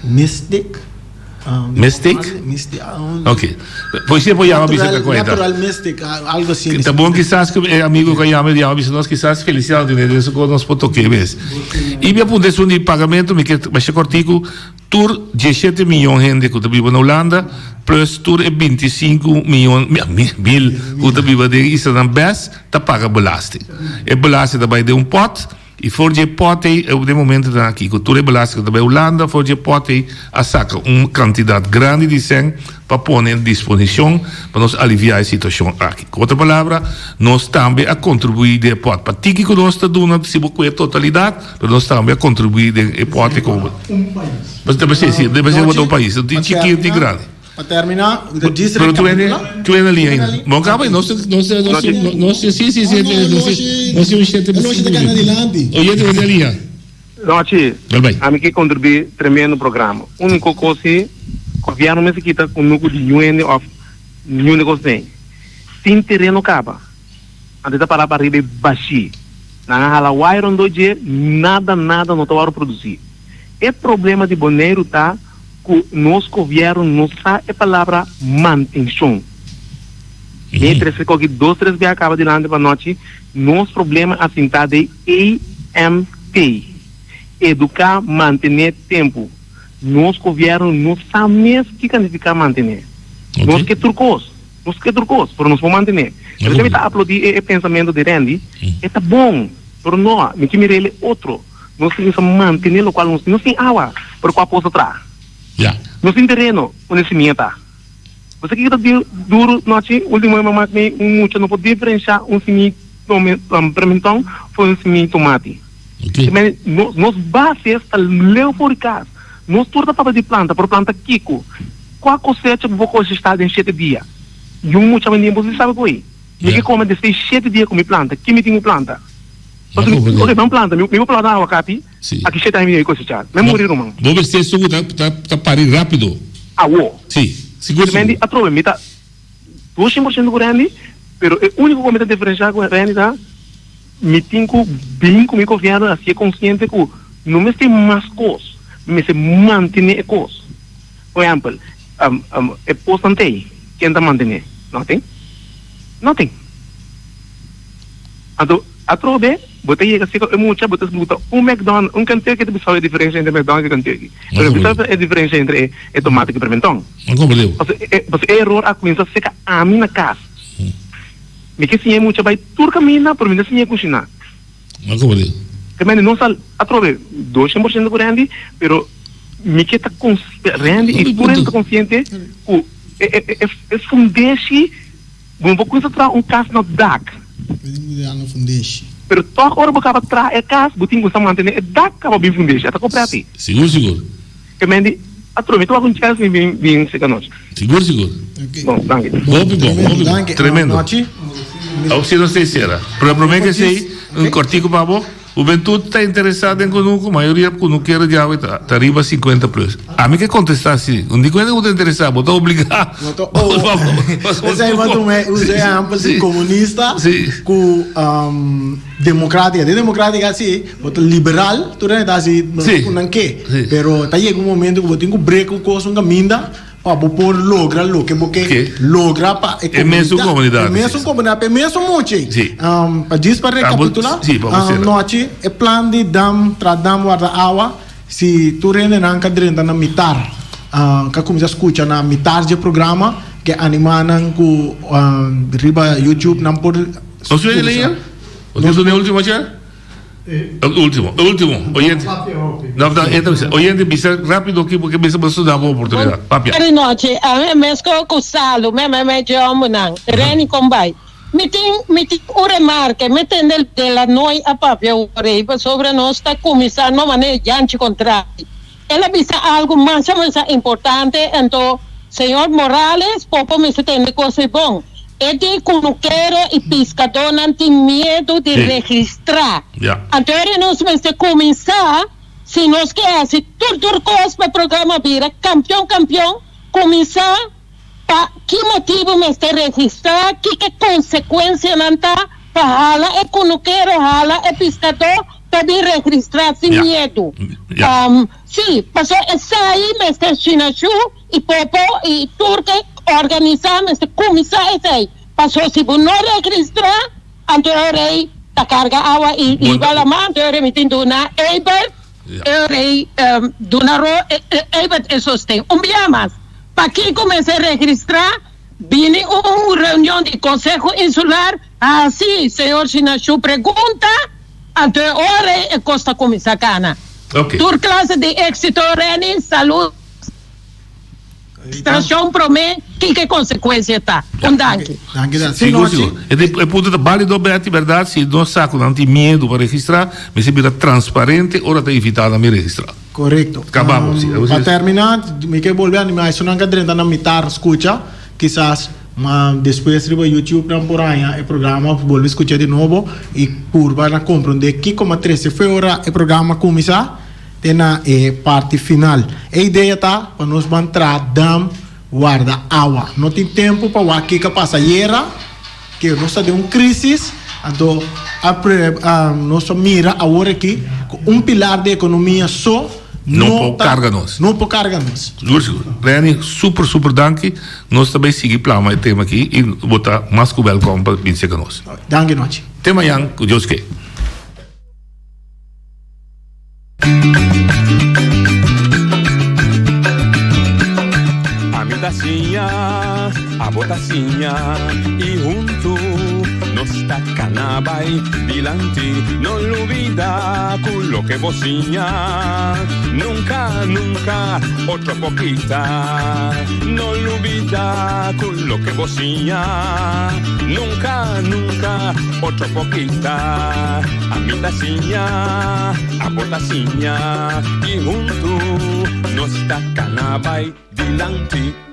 Mystic. Mystic? Ok. Pois você pode chamar bisa com Natural Mystic, algo assim. Tá bom, quizás que é amigo que chama de bisa nós quizás felicidade de isso que nós podemos tocar mesmo. E me apontei de pagamento, me que vai ser cortico. Tur 17 milhões de gente que vive na Holanda, plus tur é 25 milhões mil que vive de Israel best, tá paga belasting. É belasting também de pot, e for de pot é o momento aqui, que tur é belasting também Holanda, for de pot a saca uma quantidade grande de sangue para pôr em disposição para nos aliviar a situação aqui. Com outra palavra, nós também a contribuir de pot. Para ti que nós está dando, se você a totalidade, nós também a contribuir de pot como. Mas deve ser outro país, tem chiquinho e grande. Para terminar, pero tú en la línea. Bom, acaba aí, nós sim. Oyente na linha. Noite, a mim que contribui tremendo programa. Único coisa, o governo me quita com o núcleo de new negócio. Sem terreno acaba. Antes da parar para riba baixi. Na hala wire do dia, nada não está a produzir. É problema de boneiro tá que nosso governo não sabe a palavra manutenção. Entre esse que 2-3 vezes acaba de lá para noite, nosso problema assim tá de AMT. Educar, manter tempo. Nosso governo não sabe mesmo o que significa manter. Nós que turcos, para nós manter. Eu também está aplaudir o pensamento de Randy, é bom, para nós, me que ele outro. Nós temos que manter o qual nós temos água, por qual posso atrás. Nós temos terreno, onde se minha você que está duro, noite, último momento, muito não pode diferenciar semi pimentão foi semi tomate. Nos bases está leoporicas, nós torta para de planta, por planta Kiko, qual cosecha vou cosetar em 7 dias? E muito menino você sabe qual é? Que come desde 7 dias com minha planta, que me tem planta? Ok, vamos planta, meu planta aguacate, aqui 7 dias cosechar, não morrer não. Vou ver se isso tá parir rápido. Sim. Seguramente a trova me tá 200% grande, pero o único que me tá diferenciar com a Randy tá me tenho bem comigo governo assim consciente que não me tem mais coisas, me se manter coisas. Por exemplo, é postante, quem tá mantendo? Nothing. Então, a trova botei que é muito, botei McDonald's, canteiro que tem pessoal é diferente entre McDonald's e canteiro. Pero pessoal é diferente entre tomate e pimentão. Não compreendeu? Porque é erro a começar a secar a minha casa. Me que sim é muito, vai turca mina, por mim assim é cozinhar. Não compreendeu? Que mas não sal, a trova 200% grande, pero me que tá Randy e por isso consciente que é fundeixe, vamos concentrar caso no DAC. Pero toda hora que acaba atrás é casa, botinho que está mantendo é DAC acaba bem fundeixe, até comprar aqui. Seguro. Que mas a trova tu vai com chance bem seca noite. Seguro. Bom, danke. Bom. Tremendo. Ao ser não sei se era. Provavelmente que sei cortico para vos. O Juventude está interessado em conosco, a maioria quando quer já está arriba 50 plus. A mim que contestar assim, não digo que não está interessado, vou estar obrigado. Esse aí vai usar a ampla comunista com democrática. De democrática assim, liberal, tu não está assim, não quer. Pero está chegando um momento que eu tenho que break o curso, um caminho, para por logra lo que porque logra para é mesmo comunidade é mesmo muito para diz para recapitular noite é plano de tradam guarda água se tu rende na cadrenta na mitar que como já escuta na mitar de programa que animam com riba YouTube não por o senhor leia o senhor último já último oyente oyente bisa rápido aqui porque bisa dar uma oportunidade papia noite a mim mesmo com salo me jomo não reni combai me tem remarca me tem dela noi a papia sobre nós está começando uma maneira de contrato ela bisa algo mais importante então senhor Morales popo me tem coisa bom é de conuqueiro e pescador não tem medo de registrar. Então, nós vamos começar, se nós queremos, tudo coisa para o programa vira campeão, começar, para que motivo me está registrar, que consequência não está, para hala é conuqueiro, hala é pescador, para vir registrar sem medo. Sim, passou essa aí, me está Chinachu, e Popo, e Turca, organizamos começar esse aí. Passou se não registrar, então eu da carga água e balamã, eu me tenho na Eber, eu do na Eber é sostém. Dia mais, para que comece a registrar, vem uma reunião de Conselho Insular, sim, senhor Chinachu pergunta, então eu costa começar cana. Tur classe de êxito, Reni, saúde. Extração para mim, que consequência está? Danke. Sim, é ponto válido, verdade, se nós saco não tem medo para registrar, mas se vira transparente, ora está evitado a me registrar. Correto. Acabamos. Para terminar, me quero volver a animar, isso não é que na mitar escuta, quizás depois riba YouTube não por aí o programa volve escutar de novo e curva na compreender que como 13 foi hora o programa começar tem na parte final. A ideia tá para nós entrar dam guarda água. Não tem tempo para o aqui que passa que nós está de uma crise, então nós mira agora aqui um pilar da economia só não pode carga-nos. Não pode carga-nos. Reni, super danke. Nós também seguimos plano o tema aqui e botar mais que welcome para vir ser conosco. Danke noite. Até amanhã, com Deus que. A botacinha e junto nos tacanabay dilante, no olvida con lo que vocinha, nunca otra poquita, no olvida con lo que vocinha, nunca otra poquita, a mi tacinha, a botacinha y junto nos tacanabay dilante.